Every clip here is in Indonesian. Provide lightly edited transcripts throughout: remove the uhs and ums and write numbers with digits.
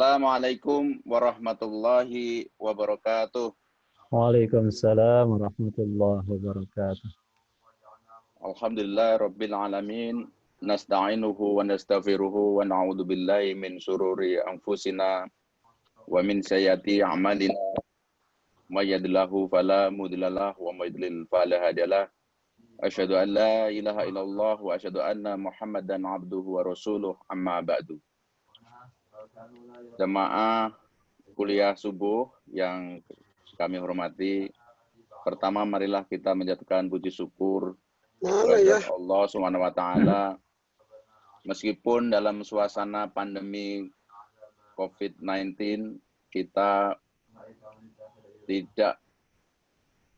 Assalamualaikum warahmatullahi wabarakatuh. Waalaikumsalam warahmatullahi wabarakatuh. Alhamdulillah rabbil alamin. Nasta'inuhu wa nastaghfiruhu wa na'udzu billahi min syururi anfusina wa min sayyiati a'malina. May yahdihillahu fala mudhillalah wa may yudlil fala hadiyalah. Asyhadu an la ilaha illallah wa asyhadu anna Muhammadan abduhu wa rasuluh, amma ba'du. Jemaah kuliah subuh yang kami hormati, pertama marilah kita menjatuhkan puji syukur kepada Allah Subhanahu wa taala. Meskipun dalam suasana pandemi COVID-19 kita tidak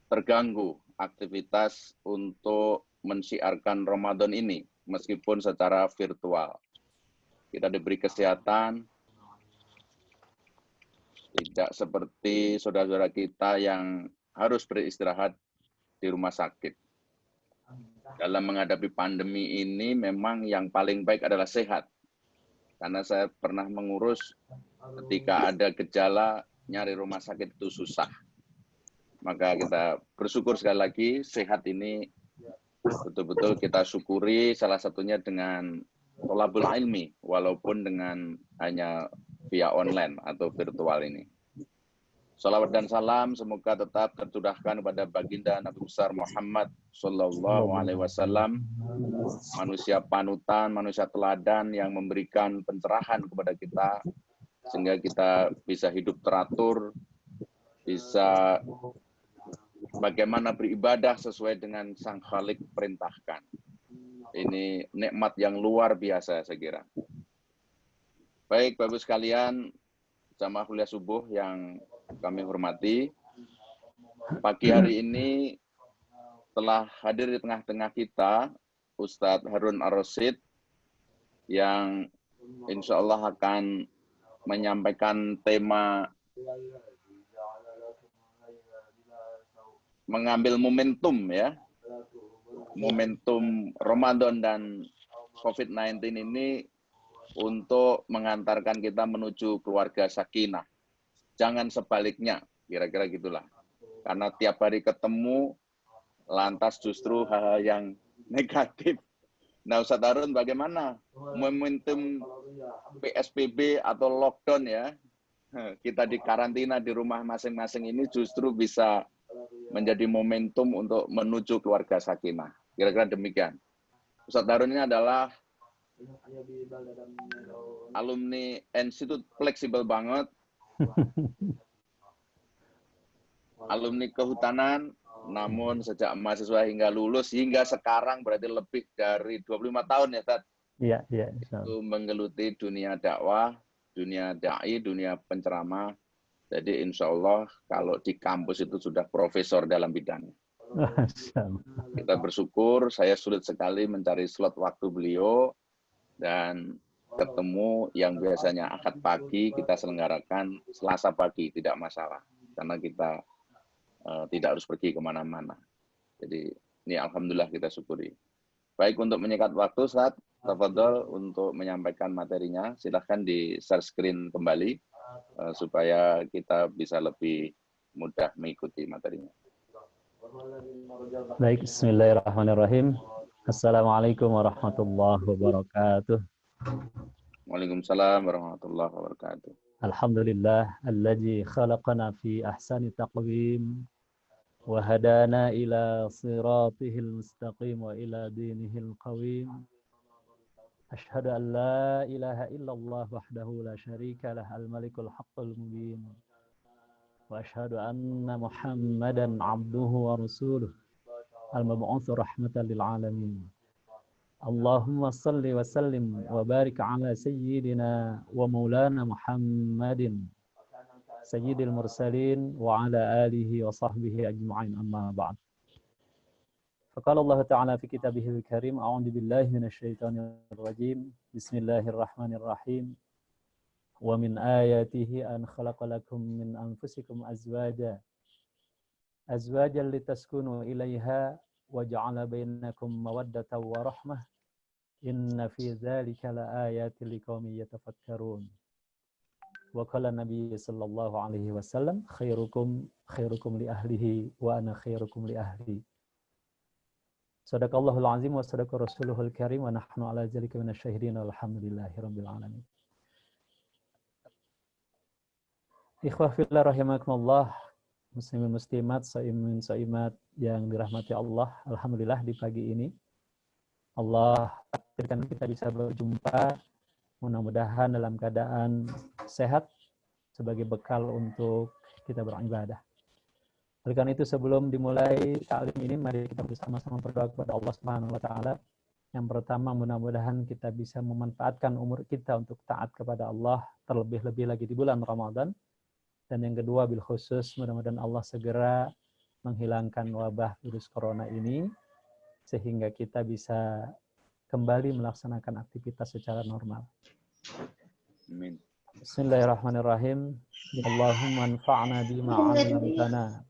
terganggu aktivitas untuk mensiarkan Ramadan ini meskipun secara virtual. Kita diberi kesehatan, tidak seperti saudara-saudara kita yang harus beristirahat di rumah sakit. Dalam menghadapi pandemi ini memang yang paling baik adalah sehat. Karena saya pernah mengurus ketika ada gejala, nyari rumah sakit itu susah. Maka kita bersyukur sekali lagi, sehat ini betul-betul kita syukuri, salah satunya dengan tholabul ilmi, walaupun dengan hanya via online atau virtual ini. Salawat dan salam semoga tetap tercurahkan kepada baginda Nabi besar Muhammad Sallallahu Alaihi Wasallam, manusia panutan, manusia teladan yang memberikan pencerahan kepada kita, sehingga kita bisa hidup teratur, bisa bagaimana beribadah sesuai dengan Sang Khalik perintahkan. Ini nikmat yang luar biasa saya kira. Baik Bapak sekalian, jamaah kuliah subuh yang kami hormati, pagi hari ini telah hadir di tengah-tengah kita Ustadz Harun Ar-Rasyid yang insya Allah akan menyampaikan tema mengambil momentum ya, momentum Ramadan dan COVID-19 ini untuk mengantarkan kita menuju keluarga sakinah. Jangan sebaliknya, kira-kira gitulah. Karena tiap hari ketemu, lantas justru hal-hal yang negatif. Nah Ustadz Harun bagaimana momentum PSBB atau lockdown ya, kita di karantina di rumah masing-masing ini justru bisa menjadi momentum untuk menuju keluarga sakinah. Kira-kira demikian. Ustadz Harun ini adalah alumni Institut fleksibel banget, alumni kehutanan, namun sejak mahasiswa hingga lulus, hingga sekarang berarti lebih dari 25 tahun ya, Ustaz? Iya. Itu menggeluti dunia dakwah, dunia da'i, dunia penceramah. Jadi insya Allah kalau di kampus itu sudah profesor dalam bidangnya. Kita bersyukur, saya sulit sekali mencari slot waktu beliau, dan ketemu yang biasanya Ahad pagi kita selenggarakan Selasa pagi, tidak masalah. Karena kita tidak harus pergi kemana-mana. Jadi ini Alhamdulillah kita syukuri. Baik, untuk menyikat waktu, Ustaz, tafadhol untuk menyampaikan materinya. Silahkan di-share screen kembali supaya kita bisa lebih mudah mengikuti materinya. Baik, bismillahirrahmanirrahim. Assalamualaikum warahmatullahi wabarakatuh. Waalaikumsalam warahmatullahi wabarakatuh. Alhamdulillah, alladzi khalaqana fi ahsani taqwim wa hadana ila siratihil mustaqim wa ila dinihil qawim. Ashhadu an la ilaha illallah wahdahu la syarika lah al-malikul haqqul mubin. Wa ashhadu anna Muhammadan abduhu wa rasuluh al-mab'uts rahmatan lil alamin. Allahumma salli wa sallim wa barik ala sayyidina wa maulana Muhammadin sayyidil mursalin wa ala alihi wa sahbihi ajma'in, amma ba'd. Faqala Allah Ta'ala fi kitabihil karim, a'udzu billahi minasy syaithanir rajim. Bismillahirrahmanirrahim. Wa min ayatihi an khalaqa lakum min anfusikum azwajan litaskunu ilaiha wa ja'ala bainakum mawaddatan wa rahmah. Inna fi dzalika laayatil liqaumin yatafakkarun. Wa qala Nabi sallallahu alaihi wasallam, khairukum li ahlihi wa ana khairukum li ahli. Sadaqallahul azim wa sadaqa rasuluhul karim wa nahnu ala dzalika minasyahidin walhamdulillahirabbil alamin. Ikhwah fillah rahimakumullah, muslimin muslimat, shaimin shaimat yang dirahmati Allah. Alhamdulillah di pagi ini Allah takdirkan kita bisa berjumpa, mudah-mudahan dalam keadaan sehat sebagai bekal untuk kita beribadah. Oleh karena itu sebelum dimulai ta'lim ini, mari kita bersama-sama berdoa kepada Allah Subhanahu wa taala. Yang pertama, mudah-mudahan kita bisa memanfaatkan umur kita untuk taat kepada Allah, terlebih-lebih lagi di bulan Ramadan. Dan yang kedua, bil khusus mudah-mudahan Allah segera menghilangkan wabah virus corona ini sehingga kita bisa kembali melaksanakan aktivitas secara normal. Amin. Bismillahirrahmanirrahim. Allahumma anfa'na bima 'allamtana.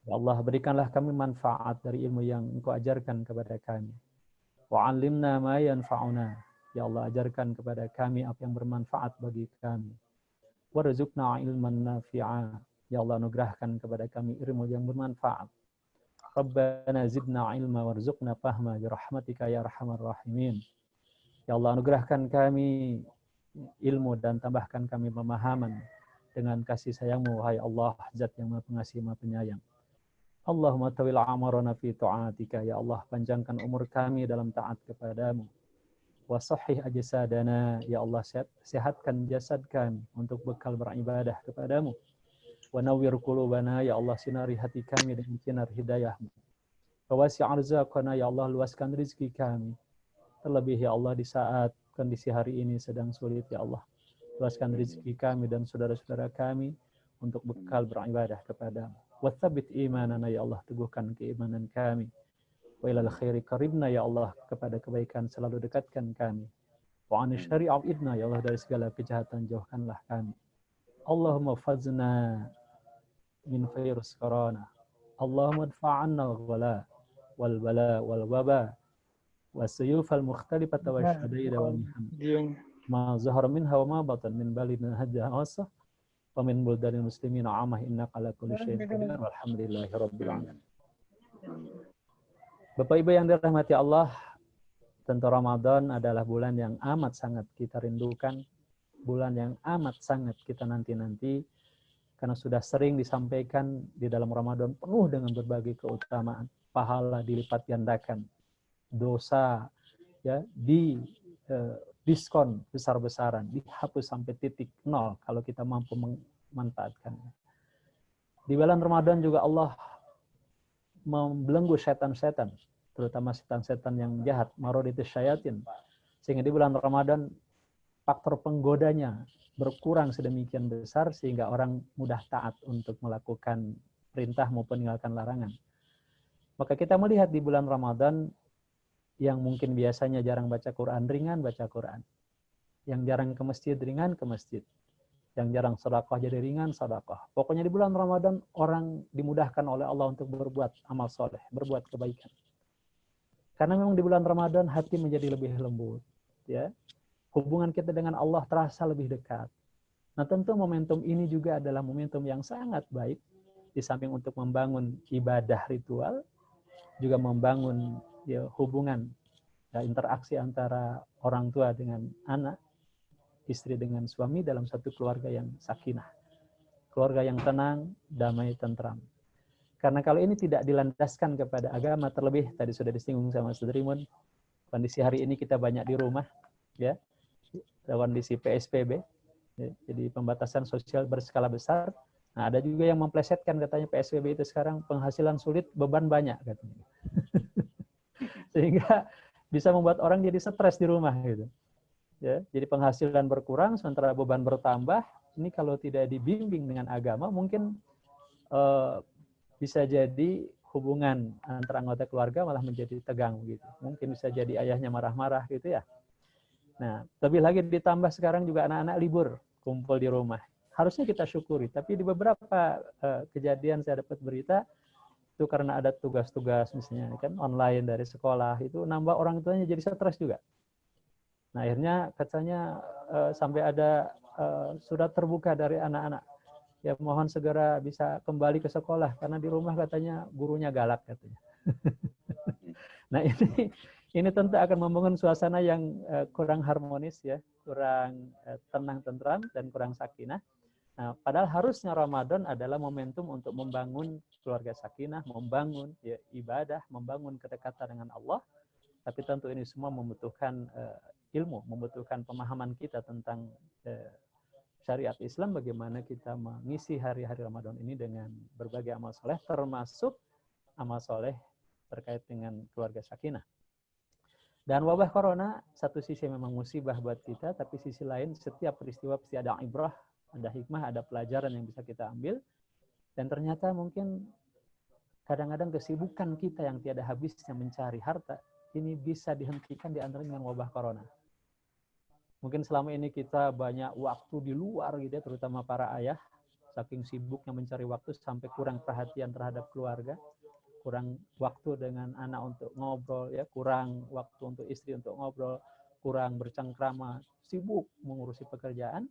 Ya Allah, berikanlah kami manfaat dari ilmu yang Engkau ajarkan kepada kami. Wa 'allimna ma yanfa'una. Ya Allah, ajarkan kepada kami apa yang bermanfaat bagi kami. Warzuqna ilman nafi'a. Ya Allah, anugerahkan kepada kami ilmu yang bermanfaat. Rabbana zidna ilma warzuqna fahma bi rahmatika ya arhamar rahimin. Ya Allah, anugerahkan kami ilmu dan tambahkan kami pemahaman dengan kasih sayang-Mu, wahai Allah, Zat yang Maha Pengasih, Maha Penyayang. Allahumma tawil amarana fi ta'atika. Ya Allah, panjangkan umur kami dalam taat kepadamu. Wa sahih ajsadana. Ya Allah, sehatkan jasad kami untuk bekal beribadah kepadamu. Wa nawwir qulubana. Ya Allah, sinari hati kami dengan sinar hidayah-Mu. Wa wasi' arzaqana. Ya Allah, luaskan rezeki kami. Terlebih ya Allah di saat kondisi hari ini sedang sulit, ya Allah. Luaskan rezeki kami dan saudara-saudara kami untuk bekal beribadah kepadamu. Wa tsabbit imanana, ya Allah, teguhkan keimanan kami. Wa ilal khairi qaribna, ya Allah, kepada kebaikan selalu dekatkan kami. Wa an syarri abidna, ya Allah, dari segala kejahatan jauhkanlah kami. Allahumma fazna min virus corona. Allahumma dfa'anna al-ghala wal bala wal waba والسيوف المختلفة والشدائد والمحن ما ظهر منها وما بطن من بلدنا هذا خاصة ومن بلدان المسلمين عامة إنك على كل شيء قدير والحمد لله رب العالمين. Bapak Ibu yang dirahmati Allah, tentu Ramadan adalah bulan yang amat sangat kita rindukan, bulan yang amat sangat kita nanti-nanti, karena sudah sering disampaikan di dalam Ramadan penuh dengan berbagai keutamaan, pahala dilipat gandakan, dosa ya diskon besar-besaran, dihapus sampai titik nol kalau kita mampu memanfaatkannya. Di bulan Ramadan juga Allah membelenggu setan-setan, terutama setan-setan yang jahat, maroditus syayatin, sehingga di bulan Ramadan faktor penggodanya berkurang sedemikian besar sehingga orang mudah taat untuk melakukan perintah maupun meninggalkan larangan. Maka kita melihat di bulan Ramadan yang mungkin biasanya jarang baca Quran, ringan baca Quran. Yang jarang ke masjid, ringan ke masjid. Yang jarang sedekah jadi ringan sedekah. Pokoknya di bulan Ramadan orang dimudahkan oleh Allah untuk berbuat amal soleh, berbuat kebaikan. Karena memang di bulan Ramadan hati menjadi lebih lembut, ya. Hubungan kita dengan Allah terasa lebih dekat. Nah, tentu momentum ini juga adalah momentum yang sangat baik di samping untuk membangun ibadah ritual, juga membangun ya, hubungan ya, interaksi antara orang tua dengan anak, istri dengan suami dalam satu keluarga yang sakinah, keluarga yang tenang, damai, tentram. Karena kalau ini tidak dilandaskan kepada agama, terlebih tadi sudah disinggung sama Sudrimun, kondisi hari ini kita banyak di rumah, ya, kondisi PSBB, ya, jadi pembatasan sosial berskala besar. Nah, ada juga yang memplesetkan katanya PSBB itu sekarang penghasilan sulit, beban banyak katanya. Sehingga bisa membuat orang jadi stres di rumah gitu. Ya, jadi penghasilan berkurang sementara beban bertambah. Ini kalau tidak dibimbing dengan agama mungkin bisa jadi hubungan antara anggota keluarga malah menjadi tegang gitu. Mungkin bisa jadi ayahnya marah-marah gitu ya. Nah, lebih lagi ditambah sekarang juga anak-anak libur kumpul di rumah. Harusnya kita syukuri, tapi di beberapa kejadian saya dapat berita itu karena ada tugas-tugas misalnya kan online dari sekolah, itu nambah orang tuanya jadi stres juga. Nah, akhirnya katanya sampai ada sudah terbuka dari anak-anak. Ya mohon segera bisa kembali ke sekolah karena di rumah katanya gurunya galak katanya. Nah ini tentu akan membangun suasana yang kurang harmonis ya, kurang tenang tentram dan kurang sakinah. Nah, padahal harusnya Ramadan adalah momentum untuk membangun keluarga sakinah, membangun ya, ibadah, membangun kedekatan dengan Allah. Tapi tentu ini semua membutuhkan ilmu, membutuhkan pemahaman kita tentang syariat Islam, bagaimana kita mengisi hari-hari Ramadan ini dengan berbagai amal soleh, termasuk amal soleh terkait dengan keluarga sakinah. Dan wabah corona, satu sisi memang musibah buat kita, tapi sisi lain setiap peristiwa pasti ada ibrah, ada hikmah, ada pelajaran yang bisa kita ambil. Dan ternyata mungkin kadang-kadang kesibukan kita yang tiada habisnya mencari harta, ini bisa dihentikan di antara dengan wabah corona. Mungkin selama ini kita banyak waktu di luar gitu ya, terutama para ayah, saking sibuknya mencari waktu sampai kurang perhatian terhadap keluarga, kurang waktu dengan anak untuk ngobrol ya, kurang waktu untuk istri untuk ngobrol, kurang bercengkrama, sibuk mengurusi pekerjaan.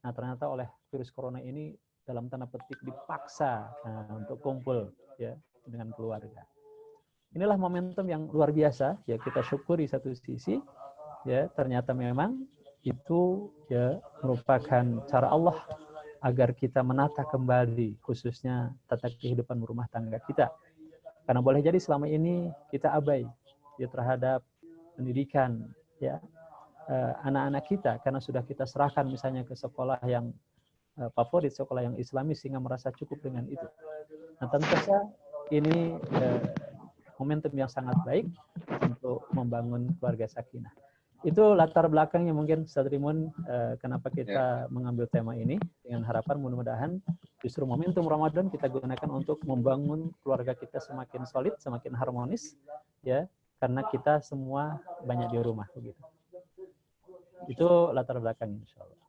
Nah, ternyata oleh virus corona ini dalam tanda petik dipaksa untuk kumpul ya dengan keluarga. Inilah momentum yang luar biasa ya, kita syukuri satu sisi ya, ternyata memang itu ya merupakan cara Allah agar kita menata kembali khususnya tata kehidupan rumah tangga kita. Karena boleh jadi selama ini kita abai ya terhadap pendidikan ya anak-anak kita, karena sudah kita serahkan misalnya ke sekolah yang favorit, sekolah yang Islami, sehingga merasa cukup dengan itu. Nah, tentu saja ini momentum yang sangat baik untuk membangun keluarga sakinah. Itu latar belakangnya mungkin Ustaz Rimun, kenapa kita mengambil tema ini, dengan harapan mudah-mudahan justru momentum Ramadan kita gunakan untuk membangun keluarga kita semakin solid, semakin harmonis ya, karena kita semua banyak di rumah begitu. Itu latar belakangnya insyaallah.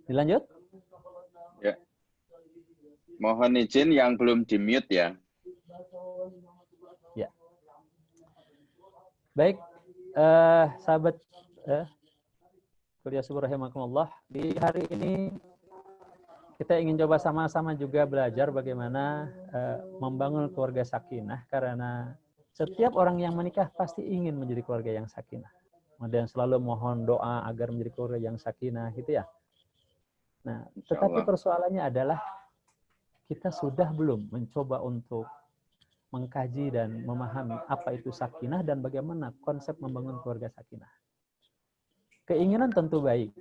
Dilanjut? Ya. Mohon izin yang belum di-mute ya. Ya. Baik, sahabat kuliah subuh rahimakumullah, di hari ini kita ingin coba sama-sama juga belajar bagaimana membangun keluarga sakinah, karena setiap orang yang menikah pasti ingin menjadi keluarga yang sakinah. Dan selalu mohon doa agar menjadi keluarga yang sakinah gitu ya. Nah, tetapi persoalannya adalah kita sudah belum mencoba untuk mengkaji dan memahami apa itu sakinah dan bagaimana konsep membangun keluarga sakinah. Keinginan tentu baik,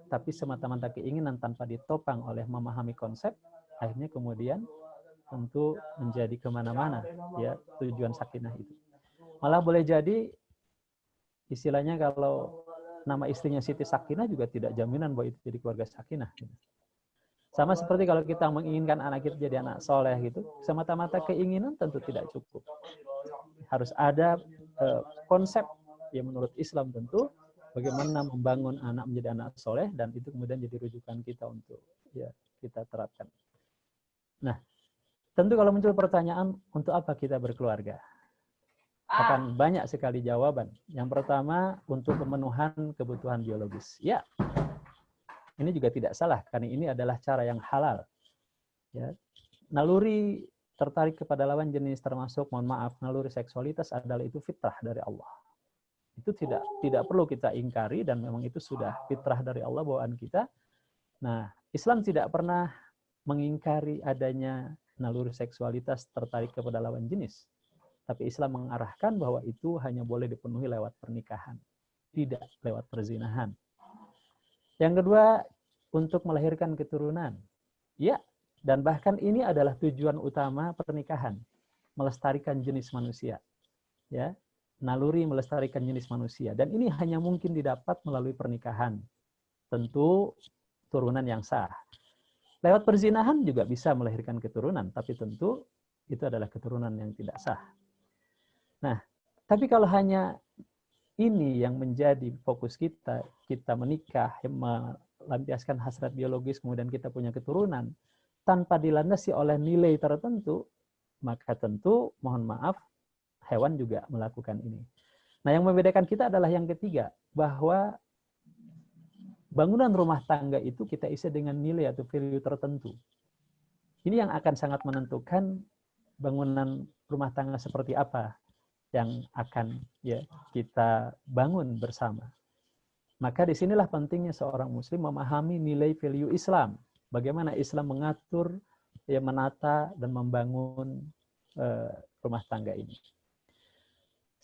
tapi semata-mata keinginan tanpa ditopang oleh memahami konsep, akhirnya kemudian tentu menjadi kemana-mana ya tujuan sakinah itu. Malah boleh jadi istilahnya kalau nama istrinya Siti Sakinah juga tidak jaminan bahwa itu jadi keluarga sakinah. Sama seperti kalau kita menginginkan anak kita jadi anak soleh gitu, semata-mata keinginan tentu tidak cukup. Harus ada konsep yang menurut Islam tentu bagaimana membangun anak menjadi anak soleh, dan itu kemudian jadi rujukan kita untuk ya kita terapkan. Nah, tentu kalau muncul pertanyaan untuk apa kita berkeluarga, akan banyak sekali jawaban. Yang pertama untuk pemenuhan kebutuhan biologis. Ya. Ini juga tidak salah, karena ini adalah cara yang halal. Ya. Naluri tertarik kepada lawan jenis termasuk, mohon maaf, naluri seksualitas adalah itu fitrah dari Allah. Itu tidak perlu kita ingkari, dan memang itu sudah fitrah dari Allah bawaan kita. Nah, Islam tidak pernah mengingkari adanya naluri seksualitas tertarik kepada lawan jenis. Tapi Islam mengarahkan bahwa itu hanya boleh dipenuhi lewat pernikahan, tidak lewat perzinahan. Yang kedua, untuk melahirkan keturunan. Ya, dan bahkan ini adalah tujuan utama pernikahan, melestarikan jenis manusia. Ya, naluri melestarikan jenis manusia. Dan ini hanya mungkin didapat melalui pernikahan. Tentu turunan yang sah. Lewat perzinahan juga bisa melahirkan keturunan, tapi tentu itu adalah keturunan yang tidak sah. Nah, tapi kalau hanya ini yang menjadi fokus kita, kita menikah, melampiaskan hasrat biologis, kemudian kita punya keturunan, tanpa dilandasi oleh nilai tertentu, maka tentu, mohon maaf, hewan juga melakukan ini. Nah, yang membedakan kita adalah yang ketiga, bahwa bangunan rumah tangga itu kita isi dengan nilai atau value tertentu. Ini yang akan sangat menentukan bangunan rumah tangga seperti apa yang akan ya kita bangun bersama. Maka disinilah pentingnya seorang muslim memahami nilai value Islam. Bagaimana Islam mengatur, ya, menata dan membangun rumah tangga ini.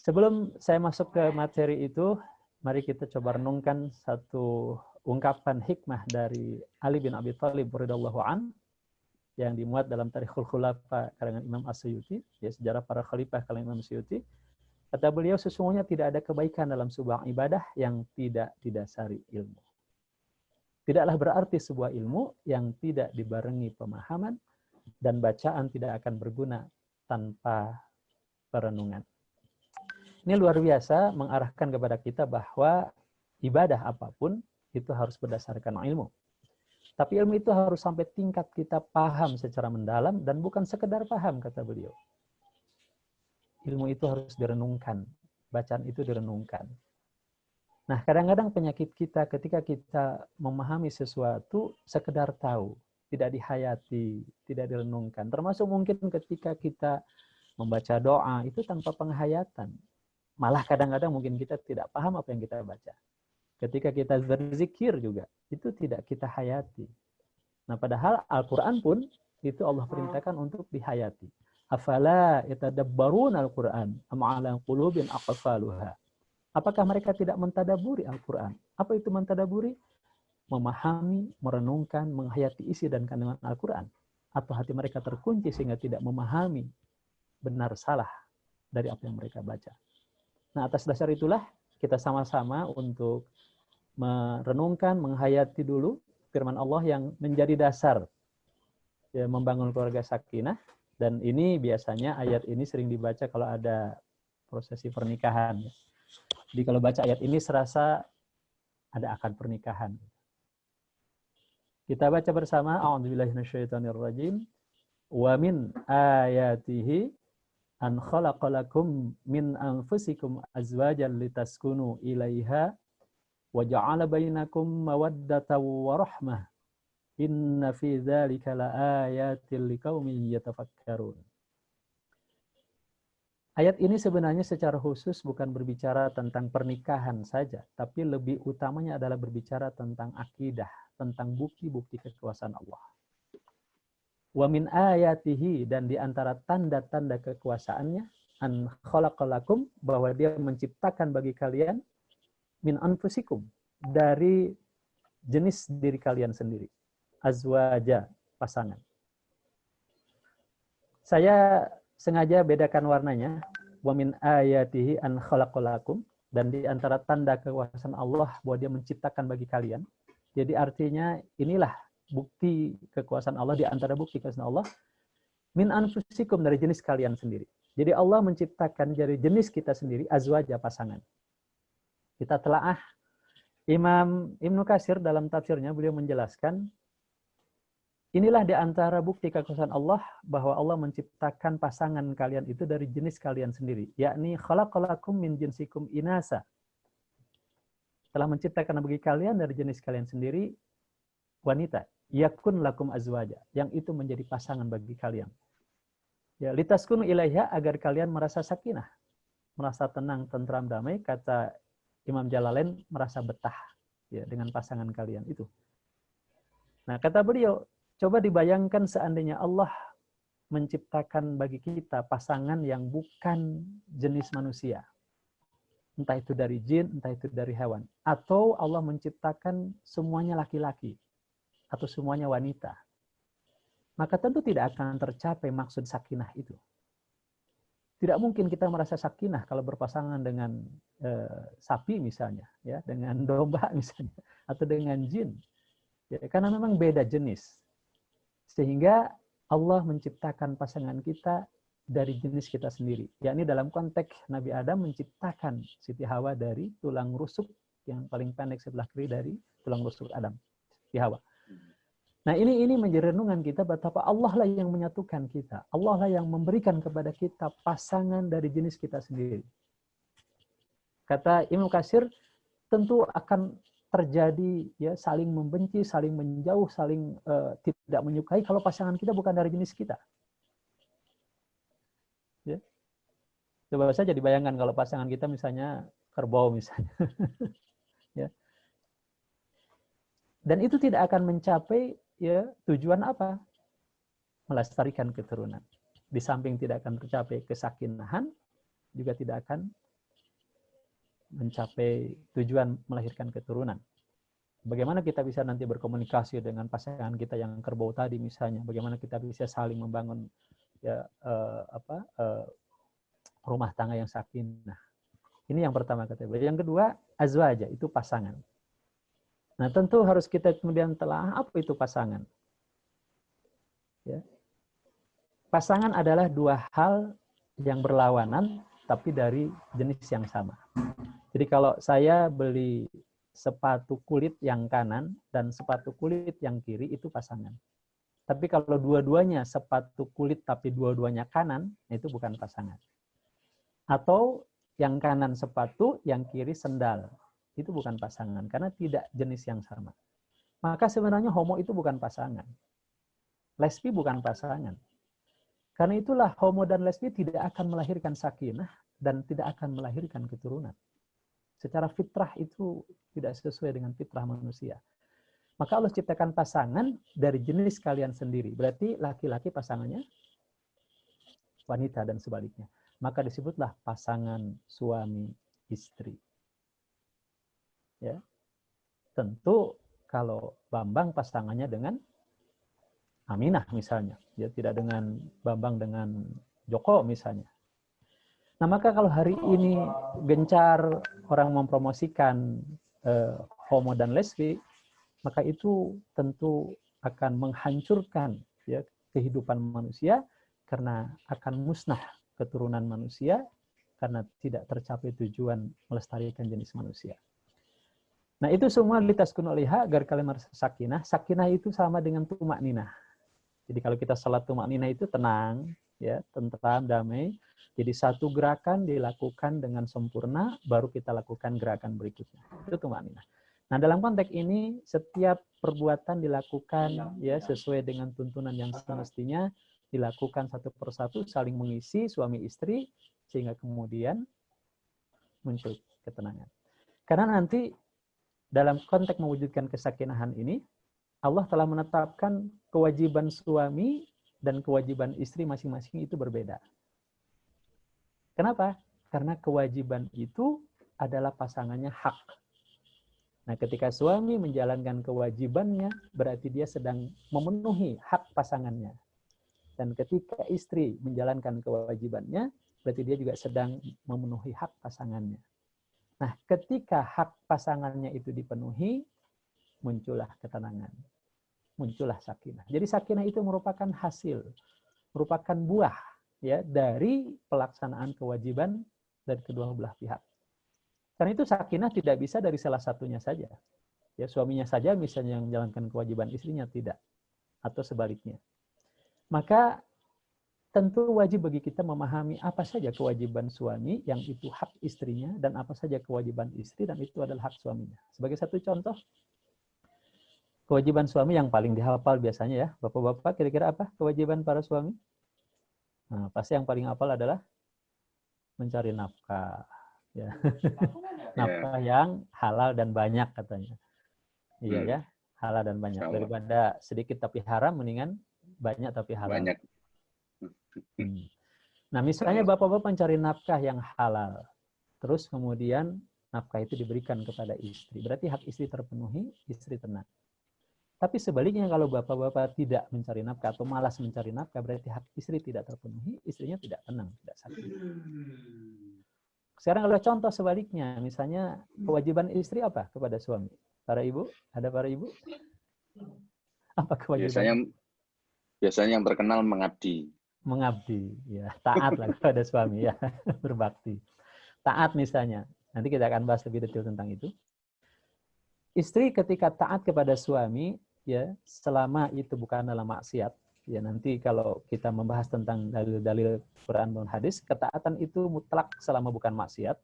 Sebelum saya masuk ke materi itu, mari kita coba renungkan satu ungkapan hikmah dari Ali bin Abi Thalib radhiyallahu an yang dimuat dalam Tarikhul Khulafa karangan Imam As-Suyuti, ya, sejarah para khalifah karangan Imam As-Suyuti. Kata beliau, sesungguhnya tidak ada kebaikan dalam sebuah ibadah yang tidak didasari ilmu. Tidaklah berarti sebuah ilmu yang tidak dibarengi pemahaman dan bacaan tidak akan berguna tanpa perenungan. Ini luar biasa mengarahkan kepada kita bahwa ibadah apapun itu harus berdasarkan ilmu. Tapi ilmu itu harus sampai tingkat kita paham secara mendalam dan bukan sekedar paham, kata beliau. Ilmu itu harus direnungkan, bacaan itu direnungkan. Nah, kadang-kadang penyakit kita ketika kita memahami sesuatu sekedar tahu, tidak dihayati, tidak direnungkan. Termasuk mungkin ketika kita membaca doa itu tanpa penghayatan. Malah kadang-kadang mungkin kita tidak paham apa yang kita baca. Ketika kita berzikir juga, itu tidak kita hayati. Nah, padahal Al-Quran pun itu Allah perintahkan untuk dihayati. Afala yatadabbaruna al-Quran am ala qulubin aqfaluha. Apakah mereka tidak mentadaburi Al-Quran? Apa itu mentadaburi? Memahami, merenungkan, menghayati isi dan kandungan Al-Quran. Atau hati mereka terkunci sehingga tidak memahami benar salah dari apa yang mereka baca. Nah, atas dasar itulah kita sama-sama untuk merenungkan, menghayati dulu firman Allah yang menjadi dasar ya, membangun keluarga sakinah. Dan ini biasanya ayat ini sering dibaca kalau ada prosesi pernikahan. Jadi kalau baca ayat ini serasa ada akad pernikahan. Kita baca bersama. A'udzubillahi minasyaitonirrajim. Wa min ayatihi an khalaqalakum min anfusikum azwajan litaskunu ilaiha wa ja'ala bainakum mawaddatan wa rahmah. Inna fi dzalika laayatil liqaumin yatafakkarun. Ayat ini sebenarnya secara khusus bukan berbicara tentang pernikahan saja, tapi lebih utamanya adalah berbicara tentang akidah, tentang bukti-bukti kekuasaan Allah. Wa min ayatihi, dan di antara tanda-tanda kekuasaannya, an khalaqalakum, bahwa dia menciptakan bagi kalian min anfusikum, dari jenis diri kalian sendiri. Azwaja, pasangan. Saya sengaja bedakan warnanya. Wa min ayatihi an khalaqalakum, dan di antara tanda kekuasaan Allah bahwa dia menciptakan bagi kalian. Jadi artinya inilah bukti kekuasaan Allah, di antara bukti kekuasaan Allah, min anfusikum, dari jenis kalian sendiri. Jadi Allah menciptakan dari jenis kita sendiri, azwaja, pasangan. Kita telaah Imam Ibnu Katsir dalam tafsirnya, beliau menjelaskan inilah di antara bukti kekuasaan Allah bahwa Allah menciptakan pasangan kalian itu dari jenis kalian sendiri, yakni khalaqalakum min jinsikum inasa. Telah menciptakan bagi kalian dari jenis kalian sendiri wanita, yakun lakum azwaja, yang itu menjadi pasangan bagi kalian. Ya, litaskunu ilaiha, agar kalian merasa sakinah, merasa tenang, tentram, damai. Kata Imam Jalalain, merasa betah ya dengan pasangan kalian itu. Nah, kata beliau, coba dibayangkan seandainya Allah menciptakan bagi kita pasangan yang bukan jenis manusia. Entah itu dari jin, entah itu dari hewan. Atau Allah menciptakan semuanya laki-laki. Atau semuanya wanita. Maka tentu tidak akan tercapai maksud sakinah itu. Tidak mungkin kita merasa sakinah kalau berpasangan dengan sapi misalnya, ya, dengan domba misalnya, atau dengan jin. Ya, karena memang beda jenis. Sehingga Allah menciptakan pasangan kita dari jenis kita sendiri. Yakni dalam konteks Nabi Adam menciptakan Siti Hawa dari tulang rusuk yang paling pendek sebelah kiri dari tulang rusuk Adam, Siti Hawa. Nah, ini menjadi renungan kita betapa Allah lah yang menyatukan kita. Allah lah yang memberikan kepada kita pasangan dari jenis kita sendiri. Kata Ibnu Katsir, tentu akan terjadi ya saling membenci, saling menjauh, saling tidak menyukai kalau pasangan kita bukan dari jenis kita. Ya. Coba saja dibayangkan kalau pasangan kita misalnya kerbau misalnya. Ya. Dan itu tidak akan mencapai ya tujuan apa? Melestarikan keturunan. Di samping tidak akan tercapai kesakinahan, juga tidak akan mencapai tujuan melahirkan keturunan. Bagaimana kita bisa nanti berkomunikasi dengan pasangan kita yang kerbau tadi misalnya? Bagaimana kita bisa saling membangun ya rumah tangga yang sakinah? Ini yang pertama kata beliau. Yang kedua, azwaja, itu pasangan. Nah, tentu harus kita kemudian telah apa itu pasangan. Ya. Pasangan adalah dua hal yang berlawanan, tapi dari jenis yang sama. Jadi kalau saya beli sepatu kulit yang kanan dan sepatu kulit yang kiri, itu pasangan. Tapi kalau dua-duanya sepatu kulit tapi dua-duanya kanan, itu bukan pasangan. Atau yang kanan sepatu, yang kiri sendal. Itu bukan pasangan, karena tidak jenis yang sama. Maka sebenarnya homo itu bukan pasangan. Lesbi bukan pasangan. Karena itulah homo dan lesbi tidak akan melahirkan sakinah dan tidak akan melahirkan keturunan. Secara fitrah itu tidak sesuai dengan fitrah manusia. Maka Allah ciptakan pasangan dari jenis kalian sendiri. Berarti laki-laki pasangannya wanita dan sebaliknya. Maka disebutlah pasangan suami istri. Ya. Tentu kalau Bambang pasangannya dengan Aminah misalnya, ya tidak dengan Bambang dengan Joko misalnya. Nah, maka kalau hari ini gencar orang mempromosikan homo dan lesbi, maka itu tentu akan menghancurkan ya kehidupan manusia karena akan musnah keturunan manusia karena tidak tercapai tujuan melestarikan jenis manusia. Nah, itu semua litaskunu alaiha agar kalian merasa sakinah. Sakinah itu sama dengan tumakninah. Jadi kalau kita salat tumakninah itu tenang, ya, tentram, damai. Jadi satu gerakan dilakukan dengan sempurna, baru kita lakukan gerakan berikutnya. Itu tumakninah. Nah, dalam konteks ini setiap perbuatan dilakukan ya sesuai dengan tuntunan yang semestinya, dilakukan satu persatu, saling mengisi suami istri, sehingga kemudian muncul ketenangan. Karena nanti dalam konteks mewujudkan kesakinahan ini, Allah telah menetapkan kewajiban suami dan kewajiban istri masing-masing itu berbeda. Kenapa? Karena kewajiban itu adalah pasangannya hak. Nah, ketika suami menjalankan kewajibannya, berarti dia sedang memenuhi hak pasangannya. Dan ketika istri menjalankan kewajibannya, berarti dia juga sedang memenuhi hak pasangannya. Nah, ketika hak pasangannya itu dipenuhi, muncullah ketenangan, muncullah sakinah. Jadi sakinah itu merupakan hasil, merupakan buah ya dari pelaksanaan kewajiban dari kedua belah pihak. Karena itu sakinah tidak bisa dari salah satunya saja. Ya, suaminya saja misalnya yang menjalankan kewajiban, istrinya tidak, atau sebaliknya. Maka tentu wajib bagi kita memahami apa saja kewajiban suami yang itu hak istrinya dan apa saja kewajiban istri dan itu adalah hak suaminya. Sebagai satu contoh, kewajiban suami yang paling dihafal biasanya ya, bapak-bapak kira-kira apa kewajiban para suami? Nah, pasti yang paling hafal adalah mencari nafkah. Ya. Nafkah yang halal dan banyak katanya. Iya ya, halal dan banyak. Daripada sedikit tapi haram, mendingan banyak tapi halal. Banyak. Nah, misalnya bapak-bapak mencari nafkah yang halal, terus kemudian nafkah itu diberikan kepada istri. Berarti hak istri terpenuhi, istri tenang. Tapi sebaliknya kalau bapak-bapak tidak mencari nafkah atau malas mencari nafkah, berarti hak istri tidak terpenuhi, istrinya tidak tenang, tidak sakit. Sekarang kalau contoh sebaliknya, misalnya kewajiban istri apa kepada suami? Para ibu, ada para ibu? Apa kewajiban? Biasanya yang terkenal mengabdi. Mengabdi, ya, taat lah kepada suami, ya, berbakti. Taat misalnya, nanti kita akan bahas lebih detail tentang itu. Istri ketika taat kepada suami, ya, selama itu bukan dalam maksiat, ya, nanti kalau kita membahas tentang dalil-dalil Quran dan hadis, ketaatan itu mutlak selama bukan maksiat.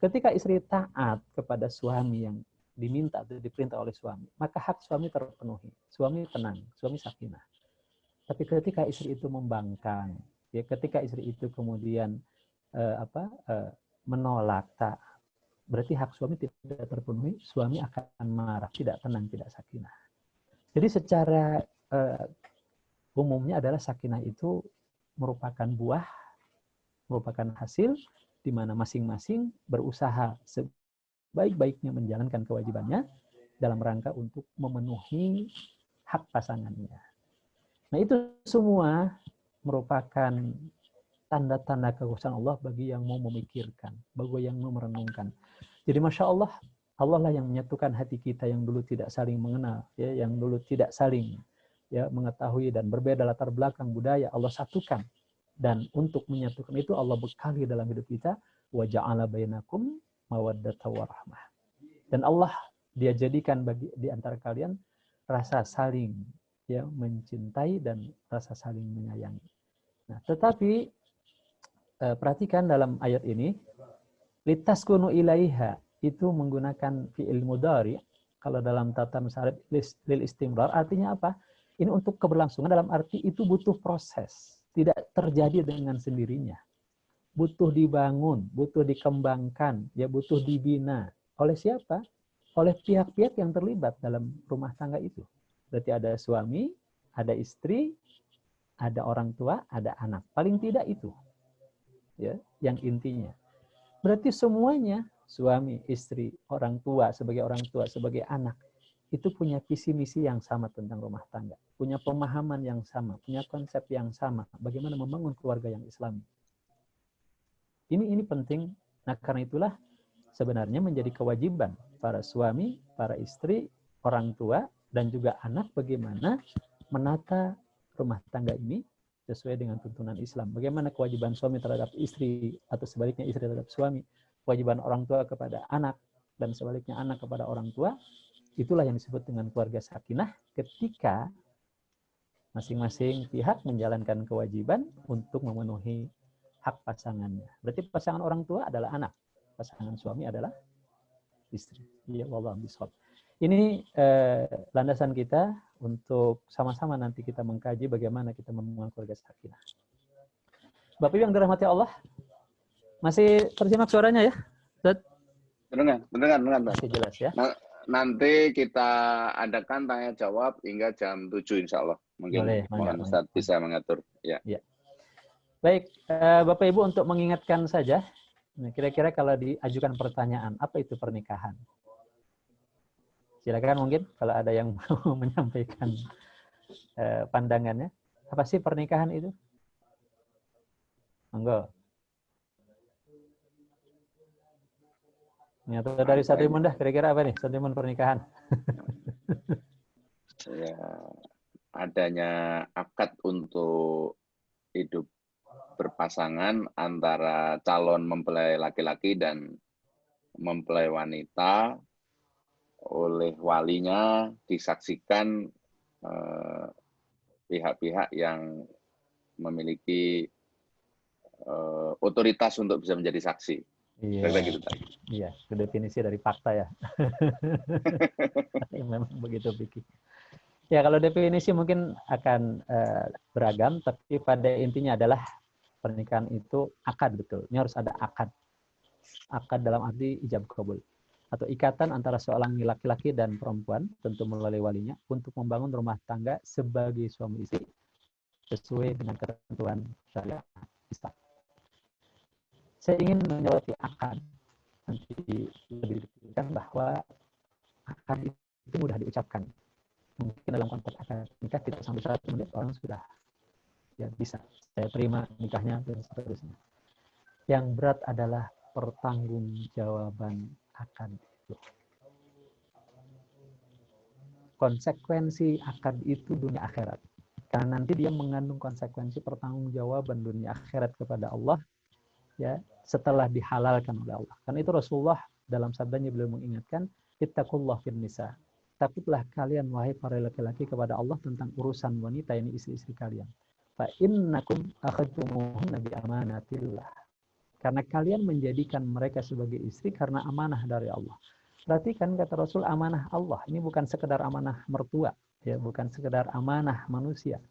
Ketika istri taat kepada suami yang diminta atau diperintah oleh suami, maka hak suami terpenuhi. Suami tenang, suami sakinah. Tapi ketika istri itu membangkang, ya, ketika istri itu kemudian menolak, tak, berarti hak suami tidak terpenuhi, suami akan marah, tidak tenang, tidak sakinah. Jadi secara umumnya adalah sakinah itu merupakan buah, merupakan hasil di mana masing-masing berusaha sebaik-baiknya menjalankan kewajibannya dalam rangka untuk memenuhi hak pasangannya. Nah, itu semua merupakan tanda-tanda kekuasaan Allah bagi yang mau memikirkan, bagi yang mau merenungkan. Jadi Masya Allah, Allah lah yang menyatukan hati kita yang dulu tidak saling mengenal, ya, yang dulu tidak saling ya mengetahui dan berbeda latar belakang budaya, Allah satukan. Dan untuk menyatukan itu Allah bekali dalam hidup kita, wa ja'ala bainakum mawaddatan warahmah. Dan Allah dia jadikan bagi di antara kalian rasa saling ya mencintai dan rasa saling menyayangi. Nah, tetapi perhatikan dalam ayat ini, litaskunu ilaiha itu menggunakan fi'il mudhari. Kalau dalam tata musharraf lil istimrar artinya apa? Ini untuk keberlangsungan dalam arti itu butuh proses, tidak terjadi dengan sendirinya. Butuh dibangun, butuh dikembangkan, ya butuh dibina. Oleh siapa? Oleh pihak-pihak yang terlibat dalam rumah tangga itu. Berarti ada suami, ada istri, ada orang tua, ada anak. Paling tidak itu. Ya, yang intinya. Berarti semuanya, suami, istri, orang tua, sebagai anak, itu punya visi misi yang sama tentang rumah tangga. Punya pemahaman yang sama, punya konsep yang sama. Bagaimana membangun keluarga yang Islami. Ini penting. Nah, karena itulah sebenarnya menjadi kewajiban para suami, para istri, orang tua, dan juga anak bagaimana menata rumah tangga ini sesuai dengan tuntunan Islam. Bagaimana kewajiban suami terhadap istri atau sebaliknya istri terhadap suami, kewajiban orang tua kepada anak dan sebaliknya anak kepada orang tua, itulah yang disebut dengan keluarga sakinah ketika masing-masing pihak menjalankan kewajiban untuk memenuhi hak pasangannya. Berarti pasangan orang tua adalah anak, pasangan suami adalah istri. Ya Allah bisawab. Ini landasan kita untuk sama-sama nanti kita mengkaji bagaimana kita membangun keluarga sakinah. Bapak Ibu yang dirahmati Allah, masih tersimak suaranya ya? Dengar. Masih jelas ya? Nanti kita adakan tanya jawab hingga jam 7 insya Allah. Mungkin mohon Ustaz bisa mengatur. Ya. Baik, Bapak Ibu untuk mengingatkan saja, kira-kira kalau diajukan pertanyaan, apa itu pernikahan? Silakan mungkin kalau ada yang mau menyampaikan pandangannya. Apa sih pernikahan itu? Monggo. Nyata dari Satrimun dah, kira-kira apa nih Satrimun pernikahan? Ya, adanya akad untuk hidup berpasangan antara calon mempelai laki-laki dan mempelai wanita oleh walinya disaksikan pihak-pihak yang memiliki otoritas untuk bisa menjadi saksi. Iya, gitu, iya, itu definisi dari fakta ya. Memang begitu, Vicky. Ya, kalau definisi mungkin akan beragam, tapi pada intinya adalah pernikahan itu akad, betul. Ini harus ada akad. Akad dalam arti ijab kabul. Atau ikatan antara seorang laki-laki dan perempuan, tentu melalui walinya, untuk membangun rumah tangga sebagai suami istri, sesuai dengan ketentuan syariat Islam. Saya ingin menyoroti akad. Nanti lebih dipikirkan bahwa akad itu mudah diucapkan. Mungkin dalam konteks akad nikah tidak sampai 1 menit orang sudah ya bisa saya terima nikahnya dan seterusnya. Yang berat adalah pertanggungjawaban akad itu. Konsekuensi akad itu dunia akhirat. Karena nanti dia mengandung konsekuensi pertanggungjawaban dunia akhirat kepada Allah ya setelah dihalalkan oleh Allah. Karena itu Rasulullah dalam sabdanya beliau mengingatkan, ittaqullah fin nisa. Takutlah kalian wahai para laki-laki kepada Allah tentang urusan wanita, ini istri-istri kalian. Fa innakum akhadtumuhunna bi amanatillah. Karena kalian menjadikan mereka sebagai istri karena amanah dari Allah. Perhatikan kata Rasul, amanah Allah. Ini bukan sekedar amanah mertua, ya, bukan sekedar amanah manusia,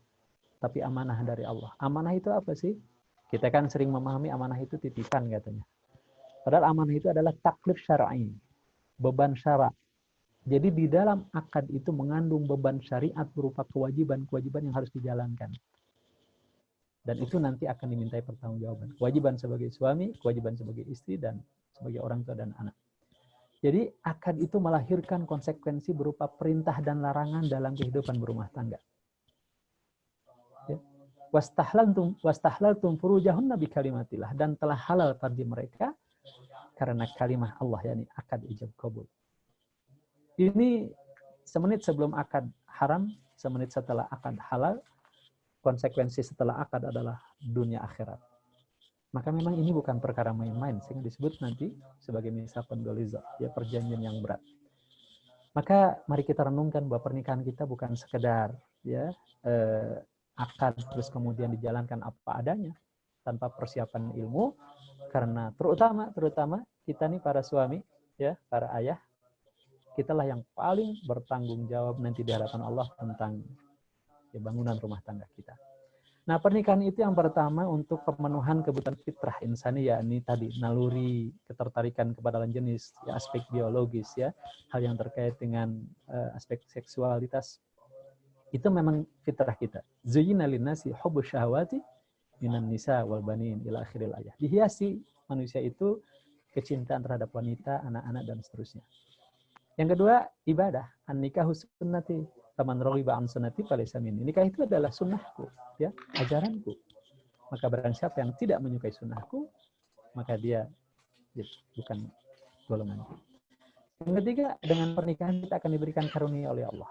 tapi amanah dari Allah. Amanah itu apa sih? Kita kan sering memahami amanah itu titipan katanya. Padahal amanah itu adalah taklif syar'i, beban syara. Jadi di dalam akad itu mengandung beban syariat berupa kewajiban-kewajiban yang harus dijalankan. Dan itu nanti akan dimintai pertanggungjawaban. Kewajiban sebagai suami, kewajiban sebagai istri, dan sebagai orang tua dan anak. Jadi akad itu melahirkan konsekuensi berupa perintah dan larangan dalam kehidupan berumah tangga. Ya. Wastahlaltum furujahunna bi kalimatillah, dan telah halal bagi mereka karena kalimah Allah, yakni akad ijab kabul. Ini semenit sebelum akad haram, semenit setelah akad halal, konsekuensi setelah akad adalah dunia akhirat. Maka memang ini bukan perkara main-main, sehingga disebut nanti sebagai misaqun ghaliza, ya, perjanjian yang berat. Maka mari kita renungkan bahwa pernikahan kita bukan sekedar ya akad terus kemudian dijalankan apa adanya tanpa persiapan ilmu, karena terutama kita nih para suami, ya, para ayah, kitalah yang paling bertanggung jawab nanti di hadapan Allah tentang ya, bangunan rumah tangga kita. Nah, pernikahan itu yang pertama untuk pemenuhan kebutuhan fitrah insani, yakni tadi naluri, ketertarikan kepada lawan jenis, ya, aspek biologis, ya, hal yang terkait dengan aspek seksualitas. Itu memang fitrah kita. Zuyyina linnasi hubbu syahawati minan nisa wal banin ila akhiril ayah. Dihiasi manusia itu kecintaan terhadap wanita, anak-anak, dan seterusnya. Yang kedua, ibadah. An-nikahu sunnati. Faman raghiba an sunnati falaysa minni. Nikah itu adalah sunnahku, ya, ajaranku. Maka barang siapa yang tidak menyukai sunnahku, maka dia ya, bukan golonganku. Yang ketiga, dengan pernikahan kita akan diberikan karunia oleh Allah.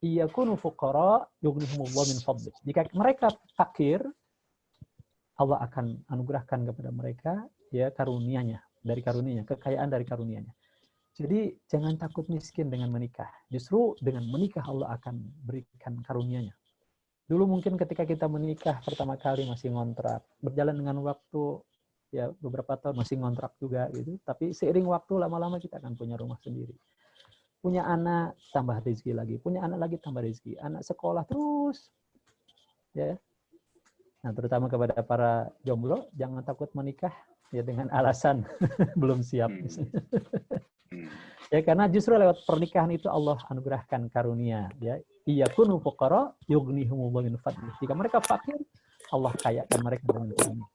Iyakunu fuqara yughnihumullah min fadli. Jika mereka fakir, Allah akan anugerahkan kepada mereka ya karunia-Nya, dari karunia-Nya, kekayaan dari karunia-Nya. Jadi jangan takut miskin dengan menikah. Justru dengan menikah Allah akan berikan karunia-Nya. Dulu mungkin ketika kita menikah pertama kali masih ngontrak, berjalan dengan waktu ya beberapa tahun masih ngontrak juga gitu. Tapi seiring waktu lama-lama kita akan punya rumah sendiri. Punya anak tambah rezeki lagi, punya anak lagi tambah rezeki, anak sekolah terus. Ya. Nah, terutama kepada para jomblo, jangan takut menikah ya dengan alasan belum siap. Ya, karena justru lewat pernikahan itu Allah anugerahkan karunia, ya. Iyakunu fuqara yughnihumullahu min fadli. Jika mereka fakir, Allah kayakan mereka dengan karunia.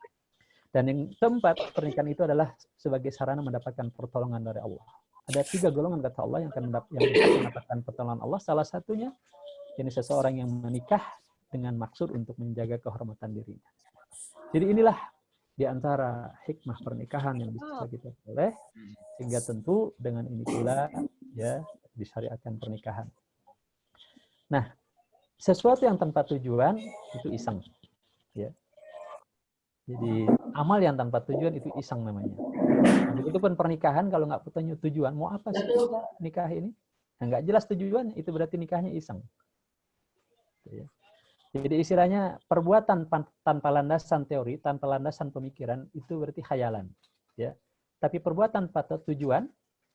Dan yang keempat, pernikahan itu adalah sebagai sarana mendapatkan pertolongan dari Allah. Ada 3 golongan kata Allah yang akan mendapatkan pertolongan Allah. Salah satunya ini seseorang yang menikah dengan maksud untuk menjaga kehormatan dirinya. Jadi inilah di antara hikmah pernikahan yang bisa kita peroleh, sehingga tentu dengan ini pula ya disyariatkan pernikahan. Nah, sesuatu yang tanpa tujuan itu iseng, ya. Jadi amal yang tanpa tujuan itu iseng namanya. Nah, begitupun pernikahan kalau nggak punya tujuan, mau apa sih kita nikah ini? Nah, nggak jelas tujuannya, itu berarti nikahnya iseng. Ya. Jadi istilahnya perbuatan tanpa landasan teori, tanpa landasan pemikiran itu berarti khayalan, ya. Tapi perbuatan tanpa tujuan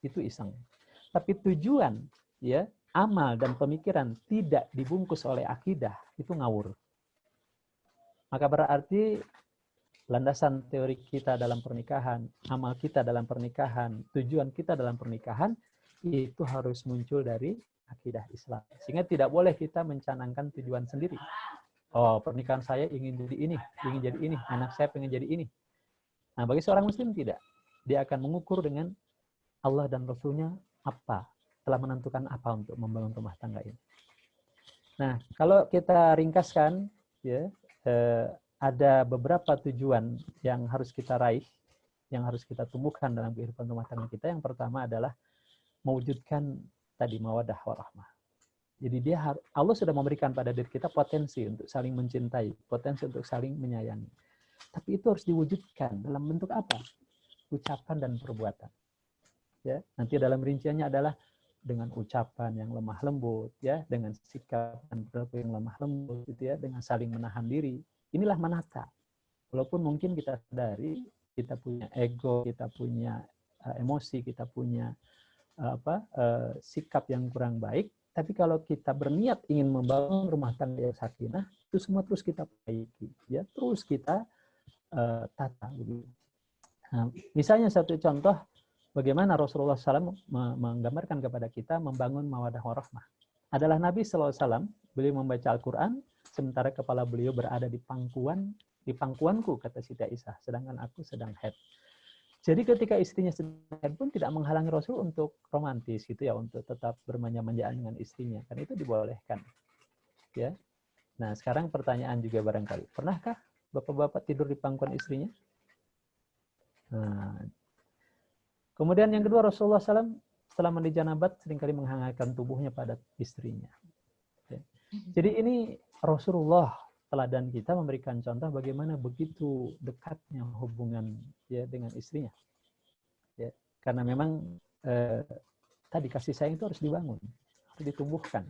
itu iseng. Tapi tujuan, ya, amal dan pemikiran tidak dibungkus oleh akidah itu ngawur. Maka berarti landasan teori kita dalam pernikahan, amal kita dalam pernikahan, tujuan kita dalam pernikahan itu harus muncul dari akidah Islam. Sehingga tidak boleh kita mencanangkan tujuan sendiri. Oh, pernikahan saya ingin jadi ini, anak saya pengen jadi ini. Nah, bagi seorang muslim tidak. Dia akan mengukur dengan Allah dan Rasul-Nya apa, telah menentukan apa untuk membangun rumah tangga ini. Nah, kalau kita ringkaskan, ya, ada beberapa tujuan yang harus kita raih, yang harus kita tumbuhkan dalam kehidupan rumah tangga kita. Yang pertama adalah mewujudkan tadi mawaddah warahmah. Jadi Allah sudah memberikan pada diri kita potensi untuk saling mencintai, potensi untuk saling menyayangi. Tapi itu harus diwujudkan dalam bentuk apa? Ucapan dan perbuatan. Ya, nanti dalam rinciannya adalah dengan ucapan yang lemah lembut, ya, dengan sikap dan perilaku yang lemah lembut, gitu ya, dengan saling menahan diri. Inilah menata. Walaupun mungkin kita sadari kita punya ego, kita punya emosi, kita punya sikap yang kurang baik. Tapi kalau kita berniat ingin membangun rumah tangga yang sakinah, itu semua terus kita perbaiki, ya, terus kita tata. Nah, misalnya satu contoh bagaimana Rasulullah SAW menggambarkan kepada kita membangun mawaddah warahmah. Adalah Nabi SAW, beliau membaca Al-Quran, sementara kepala beliau berada di pangkuanku, kata Siti Aisyah, sedangkan aku sedang haid. Jadi ketika istrinya sedang haid pun tidak menghalangi Rasul untuk romantis gitu ya, untuk tetap bermanja-manjaan dengan istrinya, kan itu dibolehkan. Ya. Nah, sekarang pertanyaan juga barangkali, pernahkah bapak-bapak tidur di pangkuan istrinya? Nah, kemudian yang kedua, Rasulullah SAW setelah mandi janabat seringkali menghangatkan tubuhnya pada istrinya. Ya. Jadi ini Rasulullah teladan kita memberikan contoh bagaimana begitu dekatnya hubungan ya dengan istrinya. Ya, karena memang tadi kasih sayang itu harus dibangun, harus ditumbuhkan.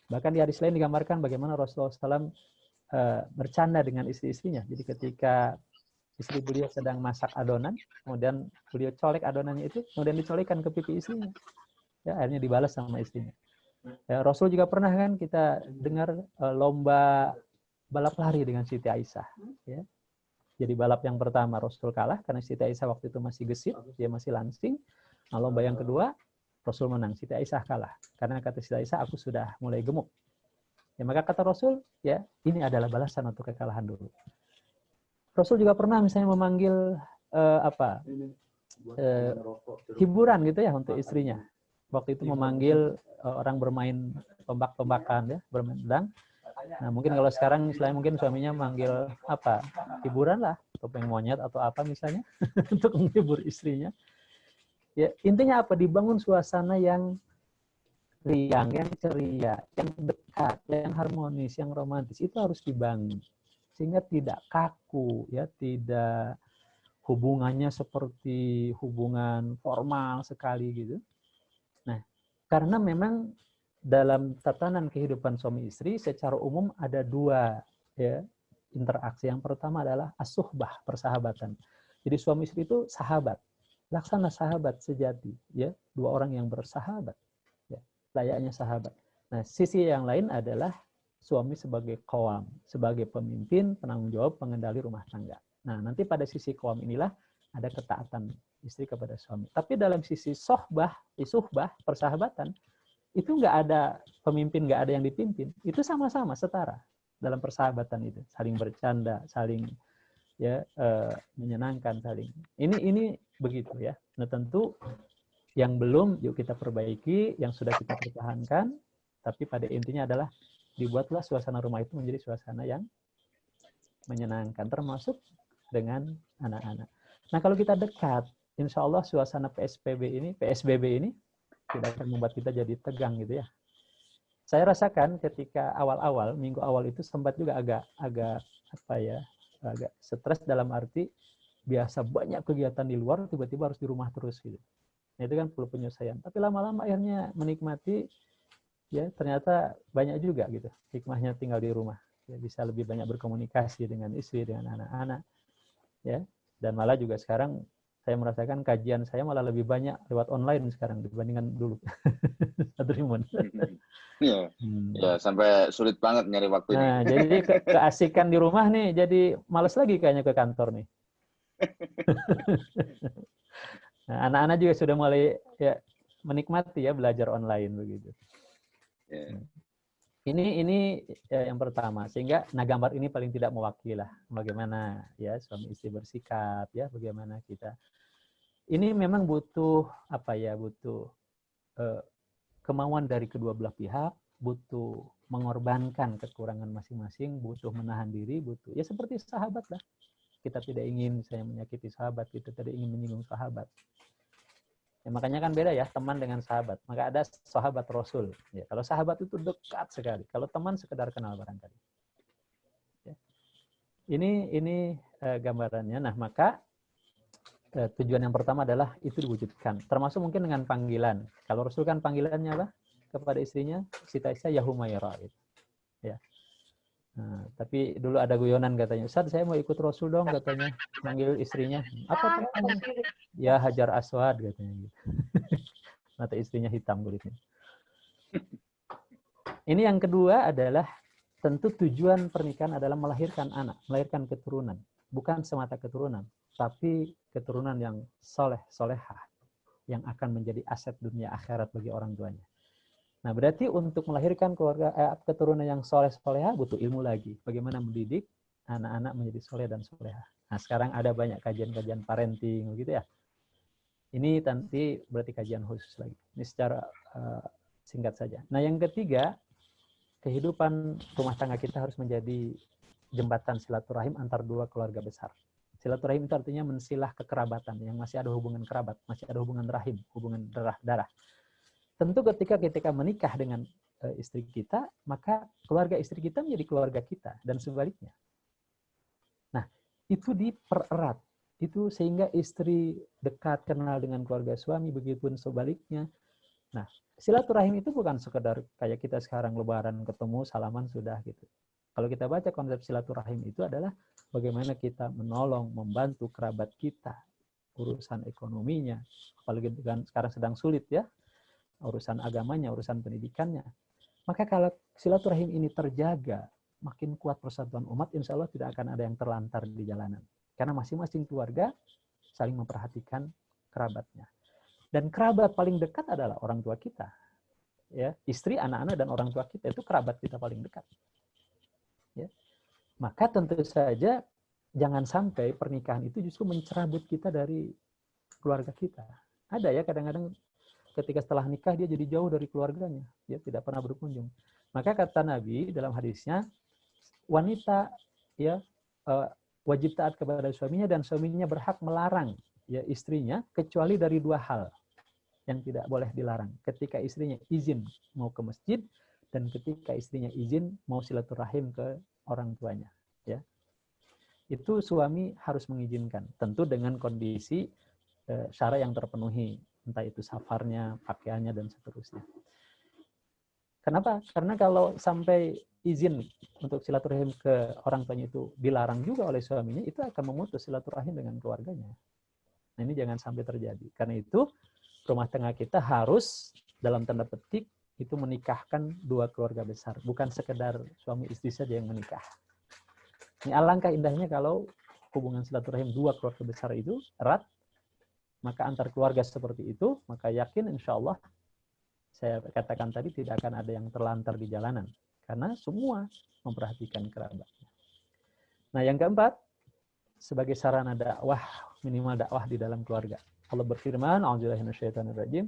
Bahkan di hadis lain digambarkan bagaimana Rasulullah SAW bercanda dengan istri-istrinya. Jadi ketika istri beliau sedang masak adonan, kemudian beliau colek adonannya itu, kemudian dicolekkan ke pipi istrinya. Ya, akhirnya dibalas sama istrinya. Ya, Rasul juga pernah kan kita dengar lomba balap lari dengan Siti Aisyah. Ya. Jadi balap yang pertama Rasul kalah karena Siti Aisyah waktu itu masih gesit, dia masih langsing. Nah, lomba yang kedua Rasul menang, Siti Aisyah kalah. Karena kata Siti Aisyah, aku sudah mulai gemuk. Ya, maka kata Rasul, ya ini adalah balasan untuk kekalahan dulu. Rasul juga pernah misalnya memanggil hiburan gitu ya untuk istrinya. Waktu itu memanggil orang bermain tombak-tombakan ya, bermain pedang. Nah, mungkin kalau sekarang misalnya mungkin suaminya manggil hiburan lah, topeng monyet atau apa misalnya untuk menghibur istrinya. Ya, intinya apa? Dibangun suasana yang riang, yang ceria, yang dekat, yang harmonis, yang romantis, itu harus dibangun. Sehingga tidak kaku, ya, tidak hubungannya seperti hubungan formal sekali gitu. Nah, karena memang dalam tatanan kehidupan suami istri secara umum ada dua ya interaksi. Yang pertama adalah as-suhbah, persahabatan. Jadi suami istri itu sahabat, laksana sahabat sejati, ya, dua orang yang bersahabat, ya, layaknya sahabat. Nah, sisi yang lain adalah suami sebagai qawam, sebagai pemimpin, penanggung jawab, pengendali rumah tangga. Nah, nanti pada sisi qawam inilah ada ketaatan istri kepada suami. Tapi dalam sisi suhbah, persahabatan, itu nggak ada pemimpin, nggak ada yang dipimpin. Itu sama-sama setara dalam persahabatan itu, saling bercanda, saling ya menyenangkan, saling. Ini begitu ya. Nah, tentu yang belum yuk kita perbaiki, yang sudah kita pertahankan, tapi pada intinya adalah dibuatlah suasana rumah itu menjadi suasana yang menyenangkan, termasuk dengan anak-anak. Nah, kalau kita dekat, insya Allah suasana PSBB ini tidak akan membuat kita jadi tegang gitu ya. Saya rasakan ketika awal-awal, minggu awal itu sempat juga agak stres dalam arti biasa banyak kegiatan di luar, tiba-tiba harus di rumah terus gitu. Nah, itu kan perlu penyesuaian. Tapi lama-lama akhirnya menikmati, ya ternyata banyak juga gitu hikmahnya tinggal di rumah. Ya, bisa lebih banyak berkomunikasi dengan istri, dengan anak-anak. Ya, dan malah juga sekarang saya merasakan kajian saya malah lebih banyak lewat online sekarang dibandingkan dulu. Ya, sampai sulit banget nyari waktu ini. Nah, jadi keasikan di rumah nih, jadi malas lagi kayaknya ke kantor nih. Nah, anak-anak juga sudah mulai ya menikmati ya belajar online begitu. Yeah. Ini yang pertama, sehingga gambar ini paling tidak mewakili lah bagaimana ya suami istri bersikap, ya bagaimana kita. Ini memang butuh butuh kemauan dari kedua belah pihak, butuh mengorbankan kekurangan masing-masing, butuh menahan diri, butuh ya seperti sahabat lah. Kita tidak ingin saya menyakiti sahabat, kita tidak ingin menyinggung sahabat. Ya, makanya kan beda ya teman dengan sahabat. Maka ada sahabat Rasul. Ya, kalau sahabat itu dekat sekali. Kalau teman sekedar kenal barangkali. Ya. Ini gambarannya. Nah, maka tujuan yang pertama adalah itu diwujudkan. Termasuk mungkin dengan panggilan. Kalau Rasul kan panggilannya apa? Kepada istrinya, Siti Aisyah ya Humaira. Ya. Nah, tapi dulu ada guyonan katanya, Ustaz saya mau ikut Rasul dong katanya, manggil istrinya. Apa? Ya Hajar Aswad katanya gitu. mata istrinya hitam kulitnya. Ini yang kedua adalah tentu tujuan pernikahan adalah melahirkan anak, melahirkan keturunan. Bukan semata keturunan, tapi keturunan yang soleh, solehah, yang akan menjadi aset dunia akhirat bagi orang tuanya. Nah, berarti untuk melahirkan keturunan yang soleh, solehah butuh ilmu lagi. Bagaimana mendidik anak-anak menjadi soleh dan solehah. Nah, sekarang ada banyak kajian-kajian parenting, begitu ya. Ini nanti berarti kajian khusus lagi. Ini secara singkat saja. Nah, yang ketiga, kehidupan rumah tangga kita harus menjadi jembatan silaturahim antar dua keluarga besar. Silaturahim itu artinya mensilah kekerabatan, yang masih ada hubungan kerabat, masih ada hubungan rahim, hubungan darah. Tentu ketika menikah dengan istri kita, maka keluarga istri kita menjadi keluarga kita, dan sebaliknya. Nah, itu dipererat. Itu sehingga istri dekat kenal dengan keluarga suami, begitupun sebaliknya. Nah, silaturahim itu bukan sekedar kayak kita sekarang lebaran ketemu, salaman sudah gitu. Kalau kita baca konsep silaturahim itu adalah bagaimana kita menolong, membantu kerabat kita, urusan ekonominya, apalagi sekarang sedang sulit ya, urusan agamanya, urusan pendidikannya. Maka kalau silaturahim ini terjaga, makin kuat persatuan umat, insya Allah tidak akan ada yang terlantar di jalanan. Karena masing-masing keluarga saling memperhatikan kerabatnya. Dan kerabat paling dekat adalah orang tua kita. Ya, istri, anak-anak, dan orang tua kita itu kerabat kita paling dekat. Ya. Maka tentu saja jangan sampai pernikahan itu justru mencerabut kita dari keluarga kita. Ada ya kadang-kadang ketika setelah nikah dia jadi jauh dari keluarganya, dia tidak pernah berkunjung. Maka kata Nabi dalam hadisnya, wanita ya wajib taat kepada suaminya dan suaminya berhak melarang ya istrinya kecuali dari dua hal yang tidak boleh dilarang. Ketika istrinya izin mau ke masjid dan ketika istrinya izin mau silaturahim ke orang tuanya, ya. Itu suami harus mengizinkan, tentu dengan kondisi syarat yang terpenuhi, entah itu safarnya, pakaiannya dan seterusnya. Kenapa? Karena kalau sampai izin untuk silaturahim ke orang tuanya itu dilarang juga oleh suaminya, itu akan memutus silaturahim dengan keluarganya. Nah, ini jangan sampai terjadi. Karena itu rumah tangga kita harus dalam tanda petik itu menikahkan dua keluarga besar, bukan sekedar suami istri saja yang menikah. Ini alangkah indahnya kalau hubungan silaturahim dua keluarga besar itu erat, maka antar keluarga seperti itu, maka yakin insya Allah saya katakan tadi tidak akan ada yang terlantar di jalanan, karena semua memperhatikan kerabatnya. Nah, yang keempat, sebagai sarana dakwah, minimal dakwah di dalam keluarga. Allah berfirman, a'udzubillahi minasyaitonirrajim,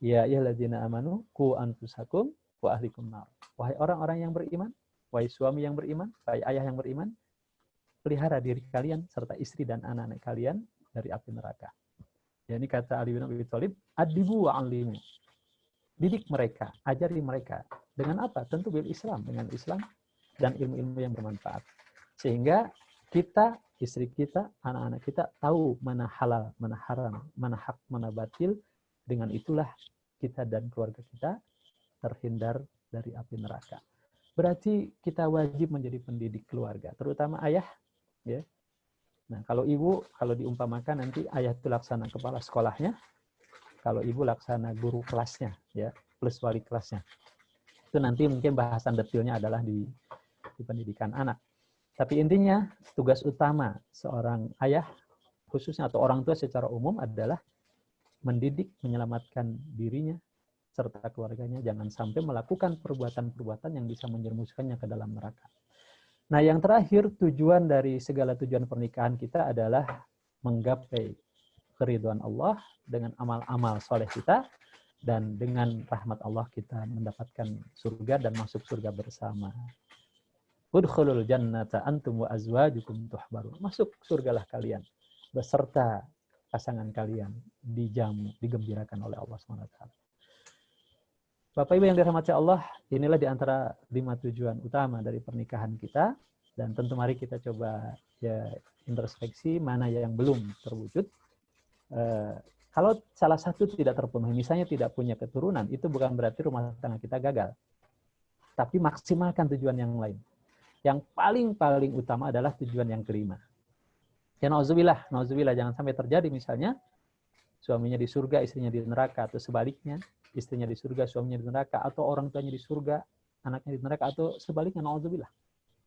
ya ayyuhalladzina amanu qu anfusakum wa ahlikum nar. Wahai orang-orang yang beriman, wahai suami yang beriman, wahai ayah yang beriman, pelihara diri kalian serta istri dan anak-anak kalian dari api neraka. Ya, ini kata Ali bin Abi Thalib, adibu wa'alimu. Didik mereka, ajari mereka. Dengan apa? Tentu bil Islam, dengan Islam dan ilmu-ilmu yang bermanfaat. Sehingga kita, istri kita, anak-anak kita tahu mana halal, mana haram, mana hak, mana batil. Dengan itulah kita dan keluarga kita terhindar dari api neraka. Berarti kita wajib menjadi pendidik keluarga, terutama ayah. Ya. Nah, kalau ibu, kalau diumpamakan nanti ayah itu laksana kepala sekolahnya, kalau ibu laksana guru kelasnya, ya, plus wali kelasnya. Itu nanti mungkin bahasan detailnya adalah di pendidikan anak. Tapi intinya tugas utama seorang ayah, khususnya atau orang tua secara umum adalah mendidik, menyelamatkan dirinya serta keluarganya, jangan sampai melakukan perbuatan-perbuatan yang bisa menjerumuskannya ke dalam neraka. Nah, yang terakhir, tujuan dari segala tujuan pernikahan kita adalah menggapai keridhaan Allah dengan amal-amal soleh kita, dan dengan rahmat Allah kita mendapatkan surga dan masuk surga bersama. Udkhulul jannata antum wa azwajukum tuhbarun. Masuk surgalah kalian beserta pasangan kalian dijamu, digembirakan oleh Allah SWT. Bapak Ibu yang dirahmati Allah, inilah di antara 5 tujuan utama dari pernikahan kita, dan tentu mari kita coba ya introspeksi mana yang belum terwujud. Kalau salah satu tidak terpenuhi, misalnya tidak punya keturunan, itu bukan berarti rumah tangga kita gagal. Tapi maksimalkan tujuan yang lain. Yang paling utama adalah tujuan yang kelima. Ya nauzubillah, jangan sampai terjadi misalnya suaminya di surga, istrinya di neraka, atau sebaliknya, istrinya di surga, suaminya di neraka, atau orang tuanya di surga, anaknya di neraka, atau sebaliknya, na'udzubillah.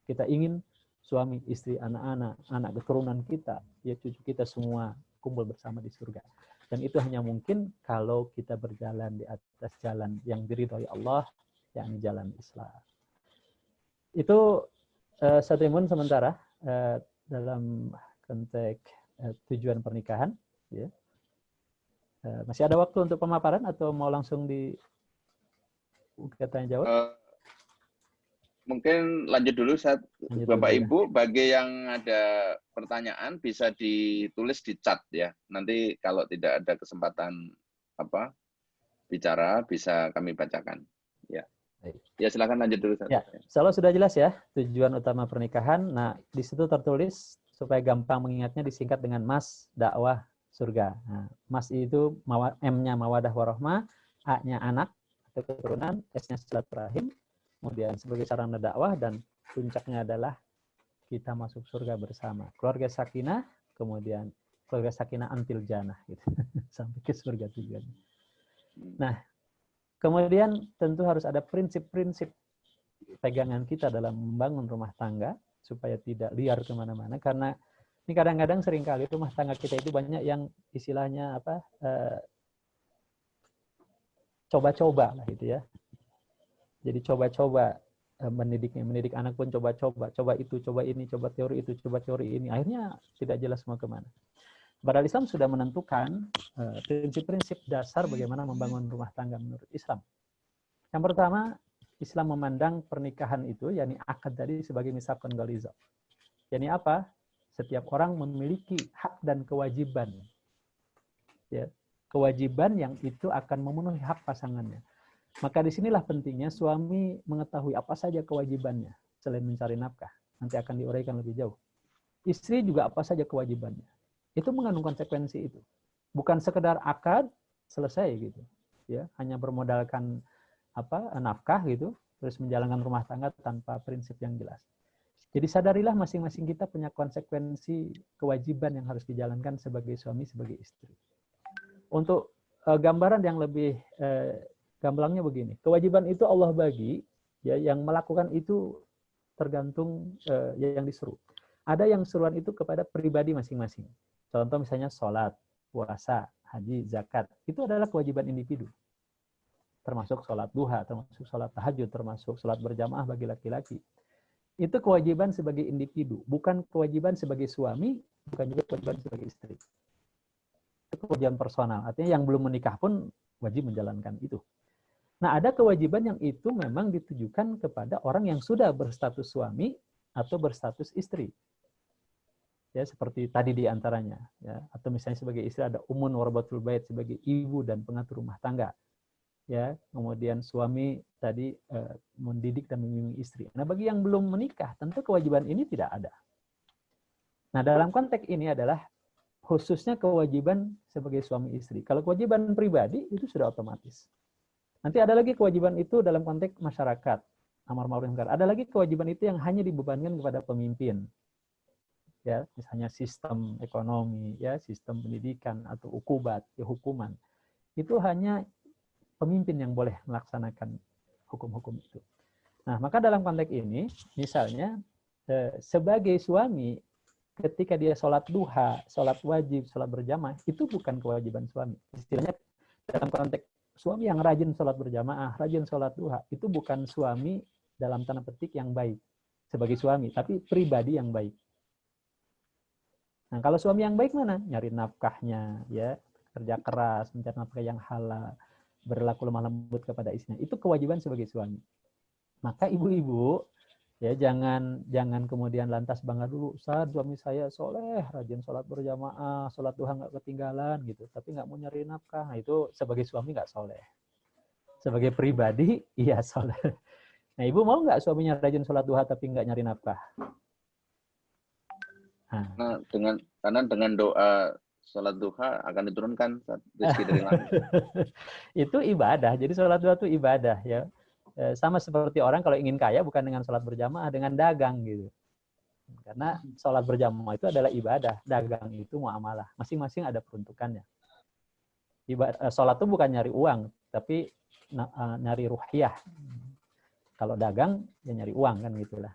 Kita ingin suami, istri, anak-anak, anak keturunan kita, ya cucu kita semua kumpul bersama di surga. Dan itu hanya mungkin kalau kita berjalan di atas jalan yang diridhoi Allah, yakni jalan Islam. Itu satu imun sementara dalam konteks tujuan pernikahan. Ya. Masih ada waktu untuk pemaparan atau mau langsung di tanya jawab? Mungkin lanjut dulu Bapak Ibu, bagi yang ada pertanyaan bisa ditulis di chat ya. Nanti kalau tidak ada kesempatan bicara bisa kami bacakan. Ya. Ya silakan lanjut dulu. Ya, kalau sudah jelas ya tujuan utama pernikahan. Nah, di situ tertulis supaya gampang mengingatnya disingkat dengan MAS, dakwah surga. Nah, MAS itu M-nya mawadah warahmah, A-nya anak atau keturunan, S-nya silaturahim. Kemudian sebagai sarana dakwah dan puncaknya adalah kita masuk surga bersama. Keluarga sakinah, kemudian keluarga sakinah antil jannah gitu. Sampai ke surga tujuannya. Nah, kemudian tentu harus ada prinsip-prinsip pegangan kita dalam membangun rumah tangga supaya tidak liar kemana-mana. Karena ini kadang-kadang seringkali rumah tangga kita itu banyak yang istilahnya coba-coba lah gitu ya. Jadi coba-coba mendidik anak pun coba itu, coba ini, coba teori itu, coba teori ini. Akhirnya tidak jelas mau kemana. Padahal Islam sudah menentukan prinsip-prinsip dasar bagaimana membangun rumah tangga menurut Islam. Yang pertama, Islam memandang pernikahan itu, yakni akad tadi sebagai misaqun ghaliza. Yakni apa? Setiap orang memiliki hak dan kewajiban. Ya, kewajiban yang itu akan memenuhi hak pasangannya. Maka disinilah pentingnya suami mengetahui apa saja kewajibannya selain mencari nafkah. Nanti akan diuraikan lebih jauh. Istri juga apa saja kewajibannya. Itu mengandung konsekuensi itu. Bukan sekedar akad selesai gitu. Ya, hanya bermodalkan nafkah gitu, terus menjalankan rumah tangga tanpa prinsip yang jelas. Jadi sadarilah masing-masing kita punya konsekuensi kewajiban yang harus dijalankan sebagai suami, sebagai istri. Untuk gambaran yang lebih gamblangnya begini, kewajiban itu Allah bagi, ya, yang melakukan itu tergantung yang disuruh. Ada yang suruhan itu kepada pribadi masing-masing. Contoh misalnya sholat, puasa, haji, zakat. Itu adalah kewajiban individu. Termasuk sholat duha, termasuk sholat tahajud, termasuk sholat berjamaah bagi laki-laki. Itu kewajiban sebagai individu, bukan kewajiban sebagai suami, bukan juga kewajiban sebagai istri. Itu kewajiban personal, artinya yang belum menikah pun wajib menjalankan itu. Nah, ada kewajiban yang itu memang ditujukan kepada orang yang sudah berstatus suami atau berstatus istri. Ya, seperti tadi di antaranya, ya, atau misalnya sebagai istri ada umun warabatul bait sebagai ibu dan pengatur rumah tangga. Ya, kemudian suami tadi mendidik dan membimbing istri. Nah, bagi yang belum menikah, tentu kewajiban ini tidak ada. Nah, dalam konteks ini adalah khususnya kewajiban sebagai suami istri. Kalau kewajiban pribadi itu sudah otomatis. Nanti ada lagi kewajiban itu dalam konteks masyarakat, amar ma'ruf nahi munkar. Ada lagi kewajiban itu yang hanya dibebankan kepada pemimpin. Ya, misalnya sistem ekonomi, ya, sistem pendidikan atau ukubat, ya, hukuman. Itu hanya pemimpin yang boleh melaksanakan hukum-hukum itu. Nah, maka dalam konteks ini, misalnya sebagai suami, ketika dia sholat duha, sholat wajib, sholat berjamaah, itu bukan kewajiban suami. Istilahnya dalam konteks suami yang rajin sholat berjamaah, rajin sholat duha, itu bukan suami dalam tanda petik yang baik sebagai suami, tapi pribadi yang baik. Nah, kalau suami yang baik mana? Nyari nafkahnya, ya, kerja keras, mencari nafkah yang halal, berlaku lemah lembut kepada istrinya. Itu kewajiban sebagai suami. Maka ibu-ibu, ya, jangan kemudian lantas bangga dulu, Ustaz, suami saya soleh, rajin sholat berjamaah, sholat duha nggak ketinggalan gitu, tapi nggak mau nyari nafkah. Nah, itu sebagai suami nggak soleh. Sebagai pribadi, iya soleh. Nah, ibu mau nggak suaminya rajin sholat duha tapi nggak nyari nafkah? Nah, dengan doa sholat duha akan diturunkan rezeki dari langit. Itu ibadah. Jadi sholat duha itu ibadah, ya. Sama seperti orang kalau ingin kaya bukan dengan sholat berjamaah, dengan dagang gitu. Karena sholat berjamaah itu adalah ibadah, dagang itu muamalah. Masing-masing ada peruntukannya. Sholat itu bukan nyari uang, tapi nyari ruhiyah. Kalau dagang, ya nyari uang kan gitulah.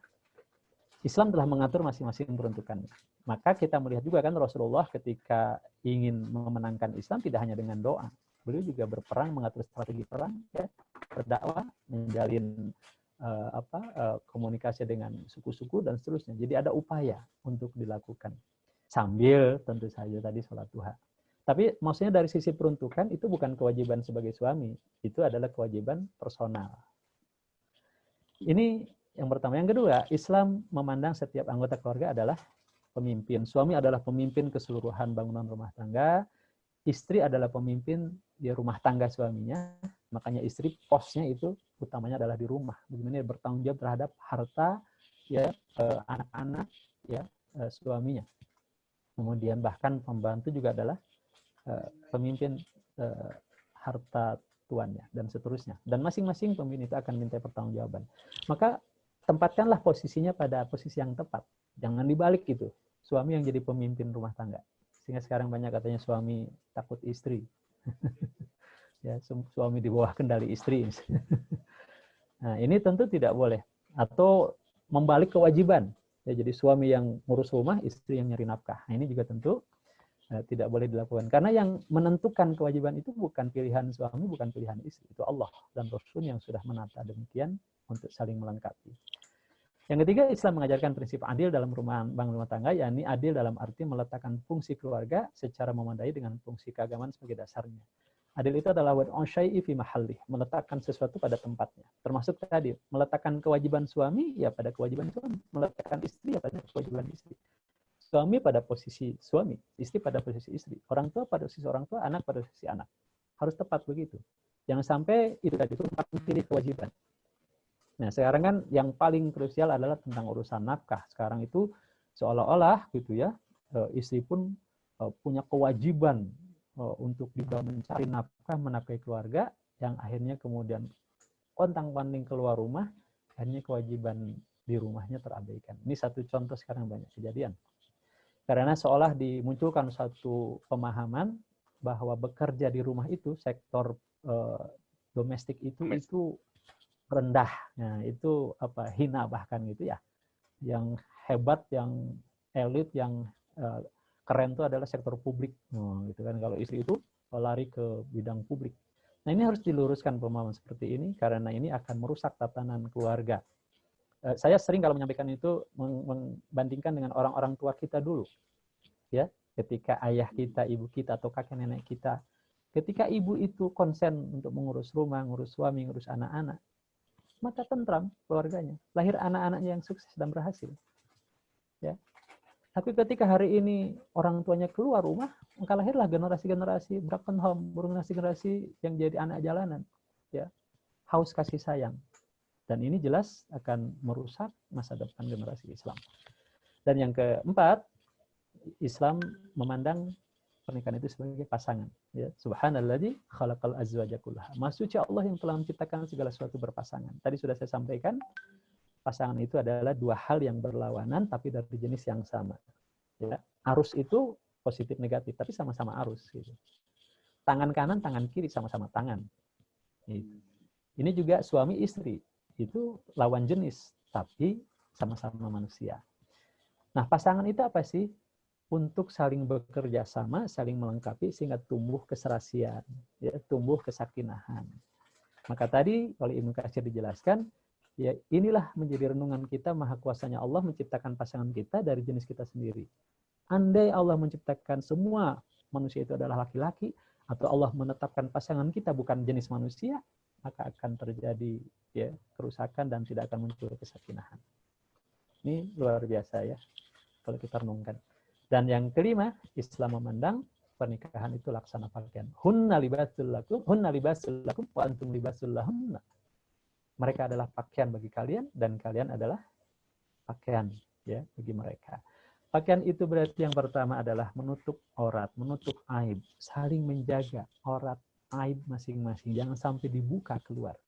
Islam telah mengatur masing-masing peruntukannya. Maka kita melihat juga kan Rasulullah ketika ingin memenangkan Islam tidak hanya dengan doa. Beliau juga berperang, mengatur strategi perang, ya, berdakwah, menjalin komunikasi dengan suku-suku dan seterusnya. Jadi ada upaya untuk dilakukan. Sambil tentu saja tadi sholat duha. Tapi maksudnya dari sisi peruntukan itu bukan kewajiban sebagai suami. Itu adalah kewajiban personal. Ini yang pertama. Yang kedua, Islam memandang setiap anggota keluarga adalah pemimpin. Suami adalah pemimpin keseluruhan bangunan rumah tangga. Istri adalah pemimpin di rumah tangga suaminya. Makanya istri posnya itu utamanya adalah di rumah. Bagaimana dia bertanggung jawab terhadap harta, ya, anak-anak, ya, suaminya. Kemudian bahkan pembantu juga adalah pemimpin harta tuannya dan seterusnya. Dan masing-masing pemimpin itu akan minta pertanggungjawaban. Maka tempatkanlah posisinya pada posisi yang tepat. Jangan dibalik gitu. Suami yang jadi pemimpin rumah tangga. Sehingga sekarang banyak katanya suami takut istri. Ya, suami di bawah kendali istri. Nah, ini tentu tidak boleh. Atau membalik kewajiban. Ya, jadi suami yang ngurus rumah, istri yang nyari nafkah. Nah, ini juga tentu tidak boleh dilakukan. Karena yang menentukan kewajiban itu bukan pilihan suami, bukan pilihan istri. Itu Allah dan Rasul yang sudah menata demikian untuk saling melengkapi. Yang ketiga, Islam mengajarkan prinsip adil dalam bangun rumah tangga, yakni adil dalam arti meletakkan fungsi keluarga secara memadai dengan fungsi keagamaan sebagai dasarnya. Adil itu adalah wad'u syai'i fi mahallih, meletakkan sesuatu pada tempatnya. Termasuk tadi, meletakkan kewajiban suami ya pada kewajiban suami, meletakkan istri ya pada kewajiban istri. Suami pada posisi suami, istri pada posisi istri, orang tua pada posisi orang tua, anak pada posisi anak. Harus tepat begitu. Jangan sampai itu tadi itu pilih kewajiban. Nah, sekarang kan yang paling krusial adalah tentang urusan nafkah. Sekarang itu seolah-olah gitu ya, istri pun punya kewajiban untuk juga mencari nafkah, menafkahi keluarga, yang akhirnya kemudian kontang-panting keluar rumah, akhirnya kewajiban di rumahnya terabaikan. Ini satu contoh sekarang banyak kejadian. Karena seolah dimunculkan satu pemahaman bahwa bekerja di rumah itu, sektor domestik itu rendah. Nah, itu hina bahkan gitu ya. Yang hebat, yang elit, yang keren itu adalah sektor publik. Gitu kan, kalau istri itu lari ke bidang publik. Nah, ini harus diluruskan pemahaman seperti ini karena ini akan merusak tatanan keluarga. Saya sering kalau menyampaikan itu membandingkan dengan orang-orang tua kita dulu. Ya, ketika ayah kita, ibu kita atau kakek nenek kita, ketika ibu itu konsen untuk mengurus rumah, ngurus suami, ngurus anak-anak, maka tentram keluarganya, lahir anak-anaknya yang sukses dan berhasil. Ya. Tapi ketika hari ini orang tuanya keluar rumah, maka lahirlah generasi-generasi broken home, generasi yang jadi anak jalanan. Ya. Haus kasih sayang. Dan ini jelas akan merusak masa depan generasi Islam. Dan yang keempat, Islam memandang pernikahan itu sebagai pasangan. Ya. Subhanalladzi khalaqal azwaja kullaha. Maha suci Allah yang telah menciptakan segala sesuatu berpasangan. Tadi sudah saya sampaikan, pasangan itu adalah dua hal yang berlawanan tapi dari jenis yang sama. Ya. Arus itu positif negatif, tapi sama-sama arus. Gitu. Tangan kanan, tangan kiri, sama-sama tangan. Gitu. Ini juga suami istri. Itu lawan jenis, tapi sama-sama manusia. Nah, pasangan itu apa sih? Untuk saling bekerja sama, saling melengkapi sehingga tumbuh keserasian, ya, tumbuh kesakinahan. Maka tadi oleh Ibnu Katsir dijelaskan, ya inilah menjadi renungan kita maha kuasanya Allah menciptakan pasangan kita dari jenis kita sendiri. Andai Allah menciptakan semua manusia itu adalah laki-laki, atau Allah menetapkan pasangan kita bukan jenis manusia, maka akan terjadi ya kerusakan dan tidak akan muncul kesakinahan. Ini luar biasa ya kalau kita renungkan. Dan yang kelima, Islam memandang pernikahan itu laksana pakaian. Hunna libasul lakum, wa antum libasul lahunna. Mereka adalah pakaian bagi kalian dan kalian adalah pakaian ya bagi mereka. Pakaian itu berarti yang pertama adalah menutup aurat, menutup aib, saling menjaga aurat, aib masing-masing, jangan sampai dibuka keluar.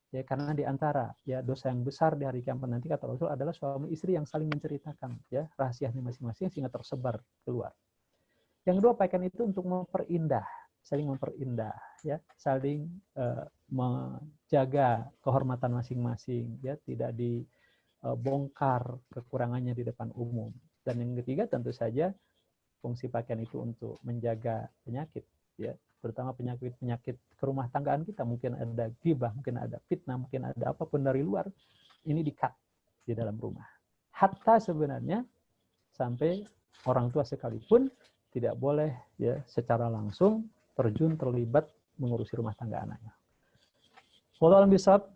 Ya, karena di antara ya dosa yang besar di hari kiamat nanti kata Rasul adalah suami istri yang saling menceritakan ya rahasianya masing-masing sehingga tersebar keluar. Yang kedua, pakaian itu untuk memperindah saling memperindah, ya, saling menjaga kehormatan masing-masing, ya, tidak dibongkar kekurangannya di depan umum. Dan yang ketiga tentu saja fungsi pakaian itu untuk menjaga penyakit, ya, terutama penyakit kerumah tanggaan kita. Mungkin ada ghibah, mungkin ada fitnah, mungkin ada apapun dari luar, ini di-cut di dalam rumah. Hatta sebenarnya sampai orang tua sekalipun tidak boleh, ya, secara langsung terlibat mengurusi rumah tangga anaknya. Wallahu a'lam bishawab.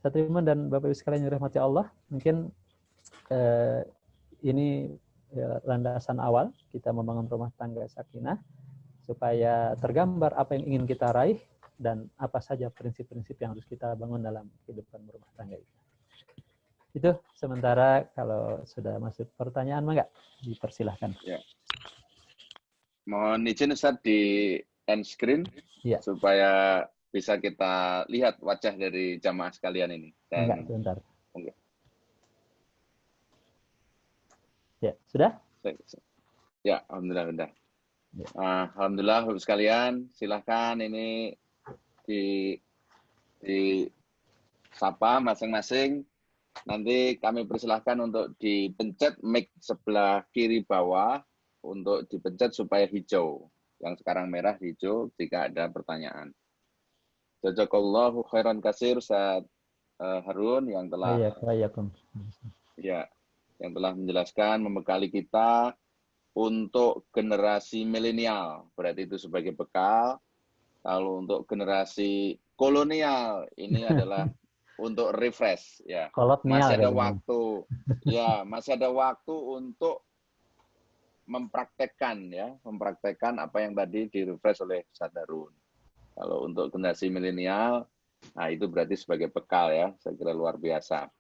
Satriman dan Bapak Ibu sekalian yang dirahmati Allah, mungkin ini landasan awal kita membangun rumah tangga sakinah, supaya tergambar apa yang ingin kita raih dan apa saja prinsip-prinsip yang harus kita bangun dalam kehidupan rumah tangga itu. Itu sementara. Kalau sudah masuk pertanyaan, enggak dipersilahkan. Ya. Mohon izin Ustaz di end screen, ya, supaya bisa kita lihat wajah dari jamaah sekalian ini. Dan enggak, sebentar. Okay. Ya, sudah? Ya, alhamdulillah sudah. Ya. Alhamdulillah Bapak sekalian, silahkan ini di sapa masing-masing. Nanti kami persilahkan untuk dipencet mic sebelah kiri bawah untuk dipencet supaya hijau. Yang sekarang merah, hijau jika ada pertanyaan. Jazakallahu khairan katsir Ustaz Harun yang telah yang telah menjelaskan, membekali kita untuk generasi milenial. Berarti itu sebagai bekal. Kalau untuk generasi kolonial ini adalah untuk refresh, ya. Masih ada waktu, ya, masih ada waktu untuk mempraktekkan, ya, mempraktekkan apa yang tadi di-refresh oleh Ustaz Harun. Kalau untuk generasi milenial, nah itu berarti sebagai bekal, ya, saya kira luar biasa.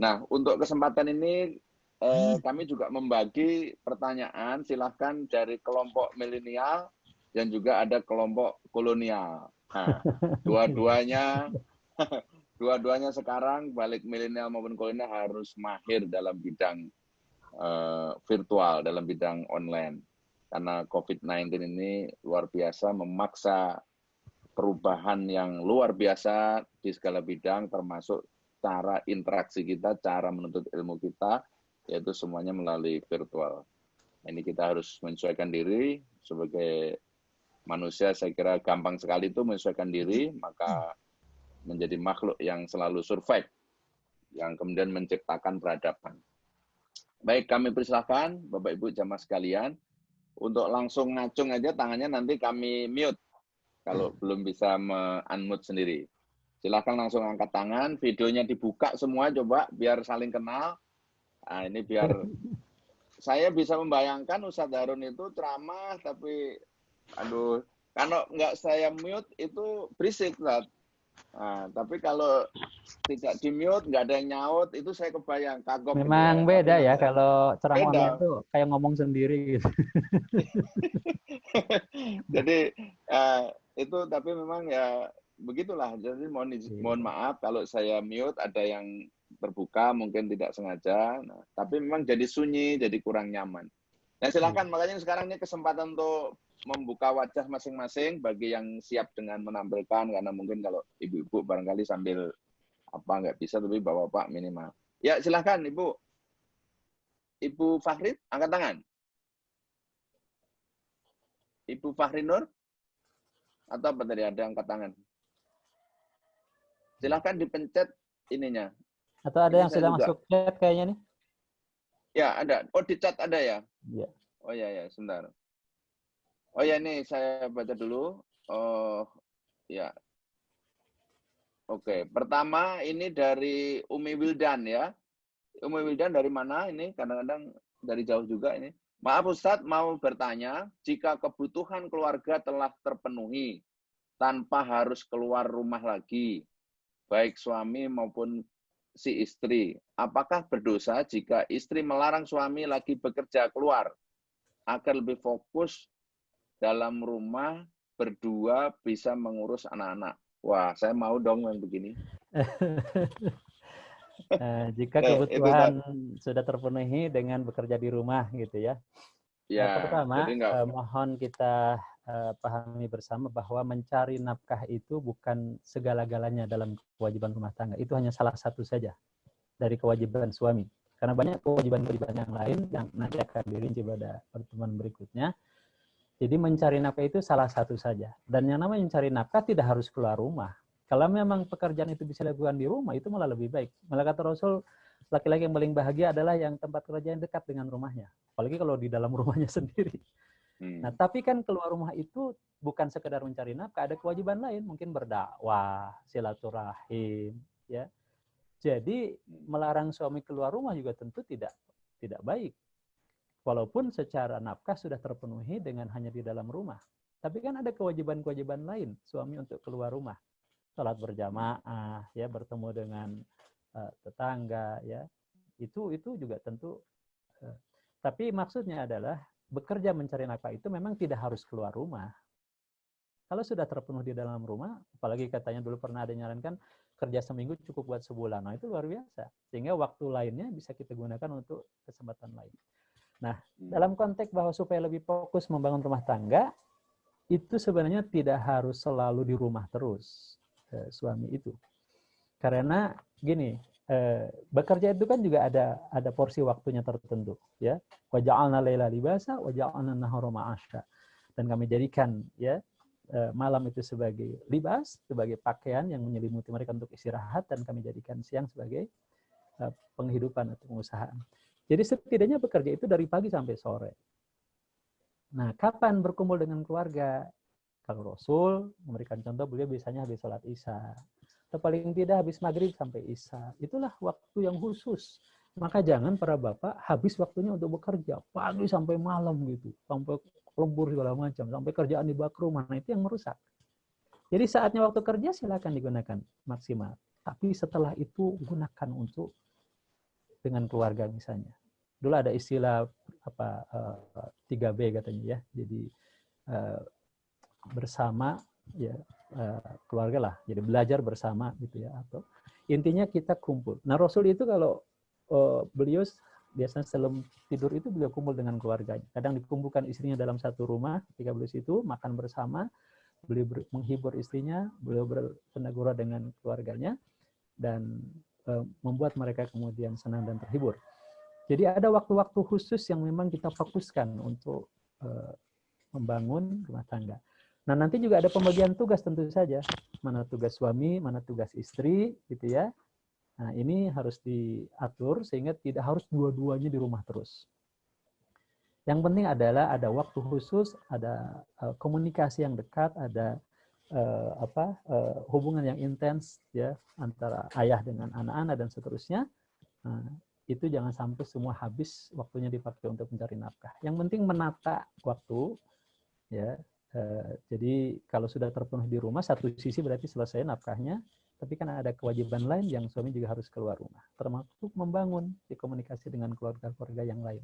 Nah, untuk kesempatan ini kami juga membagi pertanyaan, silahkan dari kelompok milenial dan juga ada kelompok kolonial. Nah, dua-duanya sekarang balik milenial maupun kolonial harus mahir dalam bidang virtual, dalam bidang online. Karena COVID-19 ini luar biasa memaksa perubahan yang luar biasa di segala bidang, termasuk cara interaksi kita, cara menuntut ilmu kita, yaitu semuanya melalui virtual. Ini kita harus menyesuaikan diri sebagai manusia. Saya kira gampang sekali itu menyesuaikan diri, maka menjadi makhluk yang selalu survive, yang kemudian menciptakan peradaban. Baik, kami persilahkan Bapak Ibu jamaah sekalian untuk langsung ngacung aja tangannya, nanti kami mute kalau belum bisa unmute sendiri. Silahkan langsung angkat tangan, videonya dibuka semua coba biar saling kenal. Nah, ini biar saya bisa membayangkan Ustadz Harun itu ceramah, tapi aduh, kalau nggak saya mute itu berisik, Ustadz. Nah, tapi kalau tidak di mute, nggak ada yang nyaut, itu saya kebayang kagok. Memang beda ya, kalau ceramah online itu kayak ngomong sendiri gitu. Jadi itu, tapi memang ya begitulah. Jadi mohon maaf kalau saya mute, ada yang terbuka mungkin tidak sengaja. Nah, tapi memang jadi sunyi, jadi kurang nyaman. Nah, silakan, makanya sekarang ini kesempatan untuk membuka wajah masing-masing bagi yang siap dengan menampilkan, karena mungkin kalau ibu-ibu barangkali sambil apa nggak bisa, tapi bapak-bapak minimal. Ya, silakan Ibu. Ibu Fahri, angkat tangan. Ibu Fahri Nur? Atau apa tadi, ada angkat tangan? Silakan dipencet ininya. Atau ada yang sudah masuk chat kayaknya nih? Ya, ada. Oh, di chat ada ya? Iya. Oh ya, sebentar. Oh ya, ini saya baca dulu. Oh, ya. Oke, pertama ini dari Umi Wildan ya. Umi Wildan dari mana ini? Kadang-kadang dari jauh juga ini. Maaf Ustadz, mau bertanya, jika kebutuhan keluarga telah terpenuhi tanpa harus keluar rumah lagi, baik suami maupun si istri, apakah berdosa jika istri melarang suami lagi bekerja keluar agar lebih fokus dalam rumah, berdua bisa mengurus anak-anak? Wah, saya mau dong yang begini. Jika kebutuhan sudah terpenuhi dengan bekerja di rumah gitu ya. Ya, pertama, mohon kita pahami bersama bahwa mencari nafkah itu bukan segala-galanya dalam kewajiban rumah tangga. Itu hanya salah satu saja dari kewajiban suami. Karena banyak kewajiban-kewajiban yang lain yang nanti akan dirinci pada pertemuan berikutnya. Jadi mencari nafkah itu salah satu saja. Dan yang namanya mencari nafkah tidak harus keluar rumah. Kalau memang pekerjaan itu bisa dilakukan di rumah, itu malah lebih baik. Malah kata Rasul, laki-laki yang paling bahagia adalah yang tempat kerja yang dekat dengan rumahnya. Apalagi kalau di dalam rumahnya sendiri. Nah, tapi kan keluar rumah itu bukan sekedar mencari nafkah, ada kewajiban lain, mungkin berdakwah, silaturahim, ya. Jadi melarang suami keluar rumah juga tentu tidak baik. Walaupun secara nafkah sudah terpenuhi dengan hanya di dalam rumah. Tapi kan ada kewajiban-kewajiban lain suami untuk keluar rumah. Salat berjamaah, ya, bertemu dengan tetangga, ya. Itu juga tentu. Tapi maksudnya adalah bekerja mencari nafkah itu memang tidak harus keluar rumah. Kalau sudah terpenuh di dalam rumah, apalagi katanya dulu pernah ada nyarankan kerja seminggu cukup buat sebulan. Nah, itu luar biasa. Sehingga waktu lainnya bisa kita gunakan untuk kesempatan lain. Nah, dalam konteks bahwa supaya lebih fokus membangun rumah tangga, itu sebenarnya tidak harus selalu di rumah terus suami itu. Karena gini, bekerja itu kan juga ada porsi waktunya tertentu, ya. Wa ja'alna laila libasa wa ja'alna nahara ma'asya. Dan kami jadikan, ya, malam itu sebagai libas, sebagai pakaian yang menyelimuti mereka untuk istirahat, dan kami jadikan siang sebagai penghidupan atau pengusahaan. Jadi setidaknya bekerja itu dari pagi sampai sore. Nah, kapan berkumpul dengan keluarga? Kalau Rasul memberikan contoh, beliau biasanya habis sholat Isya. Atau paling tidak habis maghrib sampai Isya. Itulah waktu yang khusus. Maka jangan para bapak habis waktunya untuk bekerja. Pagi sampai malam gitu. Sampai lembur segala macam. Sampai kerjaan dibawa ke rumah. Nah, itu yang merusak. Jadi saatnya waktu kerja silakan digunakan maksimal. Tapi setelah itu gunakan untuk dengan keluarga misalnya. Dulu ada istilah 3B katanya, ya. Jadi bersama, ya, keluarga lah. Jadi belajar bersama gitu, ya. Atau intinya kita kumpul. Nah, Rasul itu kalau beliau biasanya sebelum tidur itu beliau kumpul dengan keluarganya. Kadang dikumpulkan istrinya dalam satu rumah ketika beliau situ makan bersama, beliau menghibur istrinya, beliau bersenagura dengan keluarganya, dan membuat mereka kemudian senang dan terhibur. Jadi ada waktu-waktu khusus yang memang kita fokuskan untuk membangun rumah tangga. Nah, nanti juga ada pembagian tugas tentu saja. Mana tugas suami, mana tugas istri, gitu ya. Nah, ini harus diatur sehingga tidak harus dua-duanya di rumah terus. Yang penting adalah ada waktu khusus, ada komunikasi yang dekat, ada hubungan yang intens, ya, antara ayah dengan anak-anak dan seterusnya. Nah, itu jangan sampai semua habis waktunya dipakai untuk mencari nafkah. Yang penting menata waktu, ya. Jadi kalau sudah terpenuhi di rumah, satu sisi berarti selesai nafkahnya, tapi kan ada kewajiban lain yang suami juga harus keluar rumah, termasuk membangun komunikasi dengan keluarga-keluarga yang lain.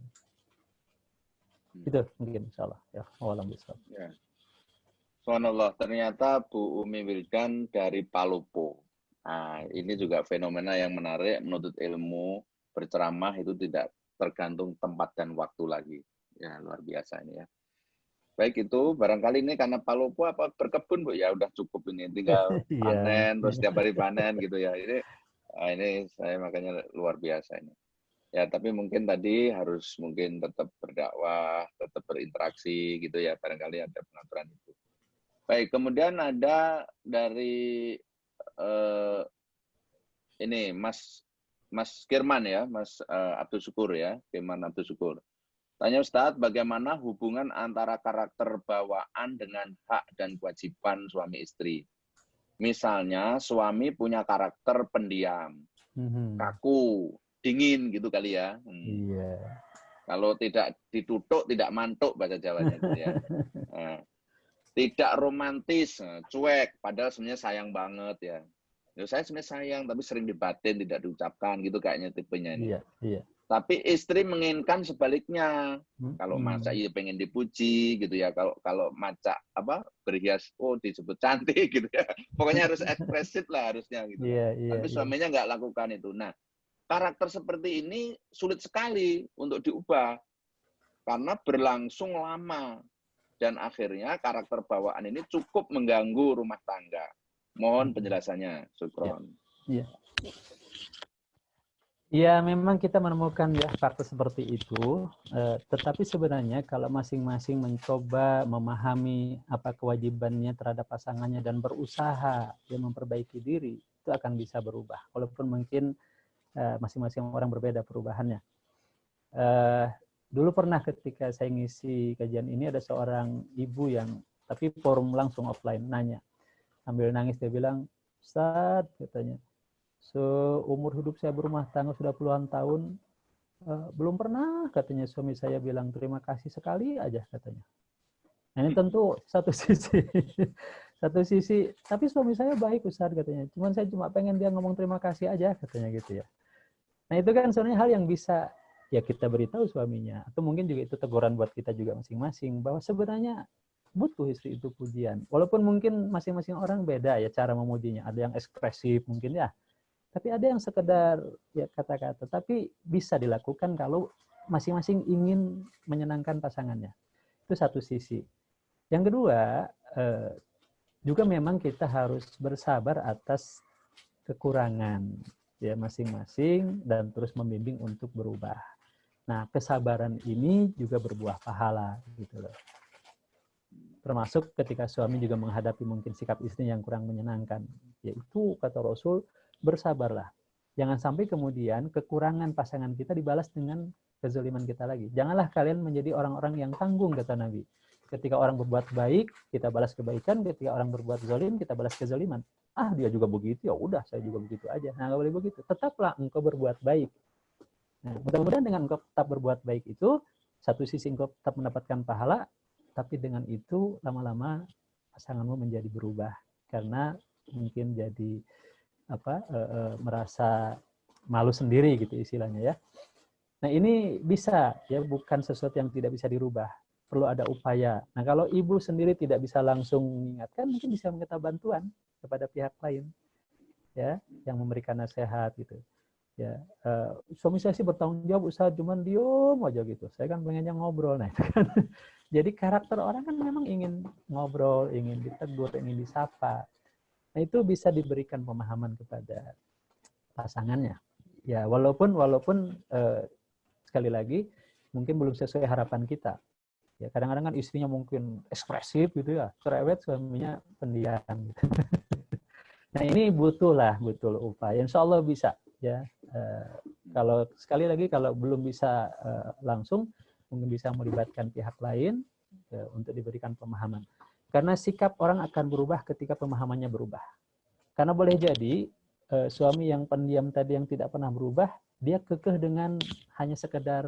Itu mungkin insyaallah, ya. Wallahualam bishawab. Ya. Subhanallah, ternyata Bu Umi Wildan dari Palopo. Nah, ini juga fenomena yang menarik, menuntut ilmu, berceramah itu tidak tergantung tempat dan waktu lagi. Ya, luar biasa ini, ya. Baik, itu barangkali ini karena Palopo apa berkebun, Bu, ya udah cukup ini, tinggal panen, terus setiap hari panen gitu ya. Ini saya makanya luar biasa ini. Ya, tapi mungkin tadi harus mungkin tetap berdakwah, tetap berinteraksi gitu ya, barangkali ada pengaturan itu. Baik, kemudian ada dari ini Mas Kirman, ya, Mas Abdul Syukur, ya, Kirman Abdul Syukur. Tanya Ustadz, bagaimana hubungan antara karakter bawaan dengan hak dan kewajiban suami istri? Misalnya suami punya karakter pendiam, kaku, dingin gitu kali ya. Iya. Kalau tidak ditutuk, tidak mantuk bahasa Jawanya gitu ya. Tidak romantis, cuek, padahal sebenarnya sayang banget ya. Ya saya sebenarnya sayang, tapi sering dibatin, tidak diucapkan gitu kayaknya tipenya ini. Iya. Tapi istri menginginkan sebaliknya. Kalau masak ya pengen dipuji gitu ya. Kalau masak berhias, disebut cantik gitu ya. Pokoknya harus ekspresif lah harusnya gitu. Tapi suaminya nggak lakukan itu. Nah, karakter seperti ini sulit sekali untuk diubah karena berlangsung lama. dan akhirnya karakter bawaan ini cukup mengganggu rumah tangga. Mohon penjelasannya, Syukron. Iya. Ya, memang kita menemukan ya fakta seperti itu, tetapi sebenarnya kalau masing-masing mencoba memahami apa kewajibannya terhadap pasangannya dan berusaha ya memperbaiki diri, itu akan bisa berubah. Walaupun mungkin masing-masing orang berbeda perubahannya. Dulu pernah ketika saya ngisi kajian ini ada seorang ibu yang, tapi forum langsung offline, nanya. Sambil nangis dia bilang, "Ustadz," katanya, "seumur hidup saya berumah tangga sudah puluhan tahun, belum pernah," katanya, "suami saya bilang terima kasih sekali aja," katanya. Nah, ini tentu satu sisi, satu sisi, tapi suami saya baik Ustadz, katanya. Saya cuma pengen dia ngomong terima kasih aja, katanya gitu ya. Nah, itu kan sebenarnya hal yang bisa ya kita beritahu suaminya, atau mungkin juga itu teguran buat kita juga masing-masing, bahwa sebenarnya butuh istri itu pujian. Walaupun mungkin masing-masing orang beda ya cara memujinya. Ada yang ekspresif mungkin ya, tapi ada yang sekedar ya kata-kata, tapi bisa dilakukan kalau masing-masing ingin menyenangkan pasangannya. Itu satu sisi. Yang kedua, juga memang kita harus bersabar atas kekurangan ya masing-masing dan terus membimbing untuk berubah. Nah, kesabaran ini juga berbuah pahala gitu loh. Termasuk ketika suami juga menghadapi mungkin sikap istri yang kurang menyenangkan. Yaitu kata Rasul, bersabarlah. Jangan sampai kemudian kekurangan pasangan kita dibalas dengan kezaliman kita lagi. Janganlah kalian menjadi orang-orang yang tanggung, kata Nabi. Ketika orang berbuat baik, kita balas kebaikan. Ketika orang berbuat zalim, kita balas kezaliman. Ah, dia juga begitu, ya udah saya juga begitu aja. Nah, nggak boleh begitu. Tetaplah engkau berbuat baik. Nah, mudah-mudahan dengan engkau tetap berbuat baik itu, satu sisi engkau tetap mendapatkan pahala, tapi dengan itu lama-lama pasanganmu menjadi berubah. Karena mungkin jadi merasa malu sendiri gitu istilahnya ya. Nah, ini bisa ya, bukan sesuatu yang tidak bisa dirubah. Perlu ada upaya. Nah, kalau ibu sendiri tidak bisa langsung mengingatkan, mungkin bisa meminta bantuan kepada pihak lain ya yang memberikan nasihat gitu. Ya, suami saya sih bertanggung jawab Ustaz, cuman diem aja gitu. Saya kan pengennya ngobrol. Nah, itu kan. Jadi karakter orang kan memang ingin ngobrol, ingin ditegur, ingin disapa. Nah, itu bisa diberikan pemahaman kepada pasangannya. Ya, walaupun sekali lagi mungkin belum sesuai harapan kita. Ya, kadang-kadang kan istrinya mungkin ekspresif gitu ya, cerewet, suaminya pendiam gitu. Nah, ini betul upaya. Insya Allah bisa ya. Kalau sekali lagi kalau belum bisa langsung, mungkin bisa melibatkan pihak lain untuk diberikan pemahaman. Karena sikap orang akan berubah ketika pemahamannya berubah. Karena boleh jadi suami yang pendiam tadi yang tidak pernah berubah, dia kekeh dengan hanya sekedar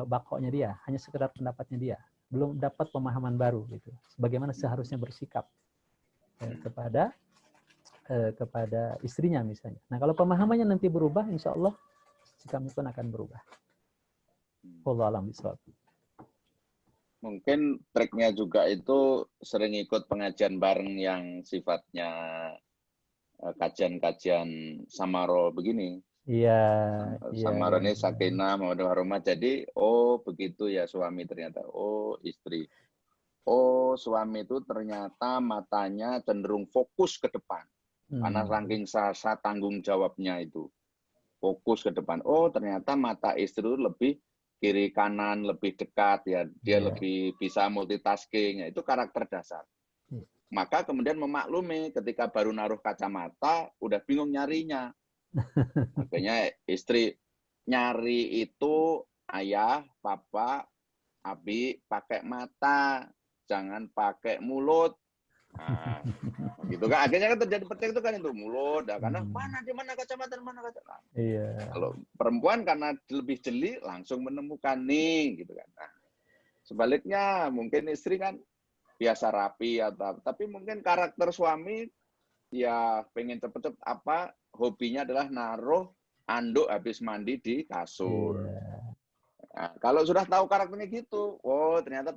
bakoknya dia, hanya sekedar pendapatnya dia, belum dapat pemahaman baru gitu. Bagaimana seharusnya bersikap kepada istrinya misalnya. Nah, kalau pemahamannya nanti berubah, insya Allah sikapnya pun akan berubah. Wallahu a'lam bishawab. Mungkin triknya juga itu sering ikut pengajian bareng yang sifatnya kajian-kajian samaro begini. Iya. Samaro ini sakinah, mawaddah warahmah. Jadi, oh begitu ya suami ternyata. Oh istri. Oh suami itu ternyata matanya cenderung fokus ke depan. Karena saking sasa tanggung jawabnya itu. Fokus ke depan. Oh ternyata mata istri itu lebih kiri kanan, lebih dekat ya. Dia lebih bisa multitasking. Itu karakter dasar. Maka kemudian memaklumi ketika baru naruh kacamata, udah bingung nyarinya. Makanya istri nyari itu ayah, papa, abi pakai mata, jangan pakai mulut. Nah, gitu kan. Akhirnya kan terjadi percek itu kan itu mulut, ya, karena di mana kacamata, mana kacamata. Iya. Kalau perempuan karena lebih jeli langsung menemukan nih, gitu kan. Nah, sebaliknya mungkin istri kan biasa rapi atau tapi mungkin karakter suami ya pengen cepet-cepet hobinya adalah naruh anduk habis mandi di kasur. Nah, kalau sudah tahu karakternya gitu, oh ternyata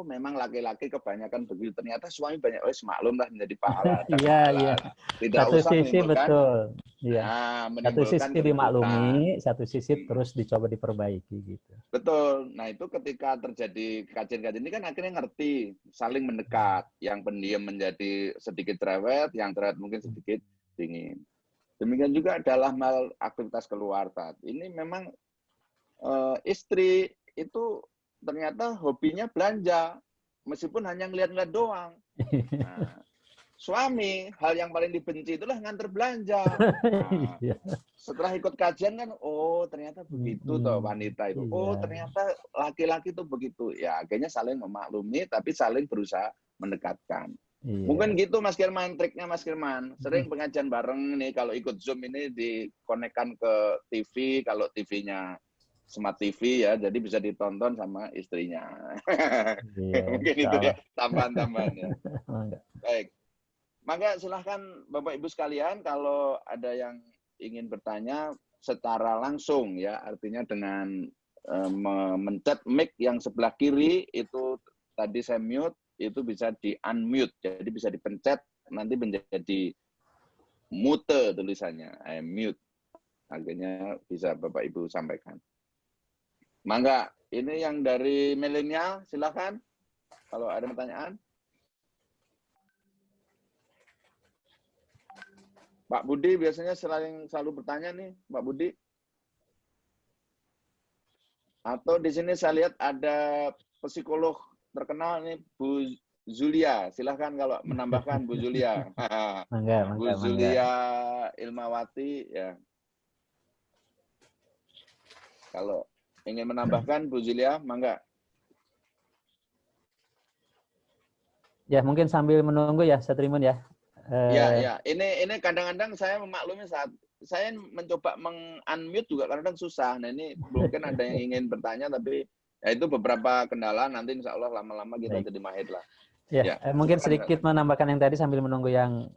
memang laki-laki kebanyakan begitu. Ternyata suami banyak maklum lah menjadi pahala. Iya. Tidak Satu usah sisi menimbulkan betul. Iya. Nah, Satu sisi menimbulkan keributan. dimaklumi, satu sisi terus dicoba diperbaiki gitu. Betul. Nah, itu ketika terjadi kajian-kajian ini kan akhirnya ngerti, saling mendekat. Yang pendiam menjadi sedikit cerewet, yang cerewet mungkin sedikit dingin. Demikian juga dalam hal aktivitas keluar saat ini memang istri itu ternyata hobinya belanja, meskipun hanya ngeliat-ngeliat doang. Nah, suami, hal yang paling dibenci itulah nganter belanja. Nah, setelah ikut kajian kan, oh ternyata begitu toh wanita itu. Oh ternyata laki-laki itu begitu. Ya akhirnya saling memaklumi, tapi saling berusaha mendekatkan. Mungkin gitu Mas Kirman, triknya Mas Kirman. Sering pengajian bareng nih, kalau ikut Zoom ini dikonekkan ke TV, kalau TV-nya Smart TV ya, jadi bisa ditonton sama istrinya. Mungkin itu ya, tambahan-tambahannya. Baik. Maka silahkan Bapak Ibu sekalian kalau ada yang ingin bertanya secara langsung ya, artinya dengan memencet mic yang sebelah kiri itu tadi saya mute, itu bisa di unmute, jadi bisa dipencet nanti menjadi mute tulisannya, mute. Akhirnya bisa Bapak Ibu sampaikan. Mangga, ini yang dari milenial silakan kalau ada pertanyaan. Pak Budi biasanya selalu bertanya nih, Pak Budi. Atau di sini saya lihat ada psikolog terkenal nih, Bu Zulia. Silahkan kalau menambahkan Bu Zulia. Bu Zulia Ilmawati ya. Kalau ingin menambahkan Bu Zulia, mangga. Ya, mungkin sambil menunggu ya, saya terima ya. Ya. Ini kadang-kadang saya memaklumi saat saya mencoba meng-unmute juga kadang-kadang susah. Nah ini mungkin ada yang ingin bertanya, tapi ya itu beberapa kendala. Nanti insya Allah lama-lama kita jadi mahir lah. Ya, mungkin sedikit menambahkan yang tadi sambil menunggu yang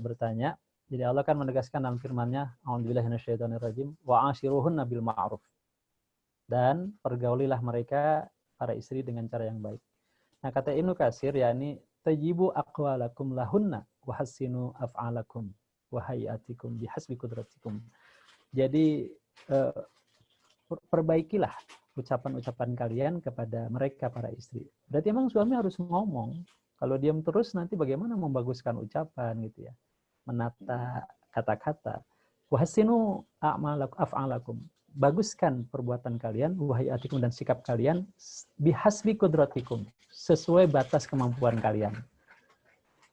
bertanya. Jadi Allah kan menegaskan dalam firman-Nya, A'udzubillahi minasyaitonirrajim, wa ashiruhunna bil ma'ruf. Dan pergaulilah mereka para istri dengan cara yang baik. Nah, kata Ibnu Katsir yakni tajibu aqwalakum lahunna wa hassinu af'alakum wa hayatikum bihasbi qudratikum. Jadi perbaikilah ucapan-ucapan kalian kepada mereka para istri. Berarti emang suami harus ngomong. Kalau diam terus nanti bagaimana membaguskan ucapan gitu ya. Menata kata-kata. Wa hassinu af'alakum. Baguskan perbuatan kalian, wahayatikum dan sikap kalian bihasbi qudratikum, sesuai batas kemampuan kalian.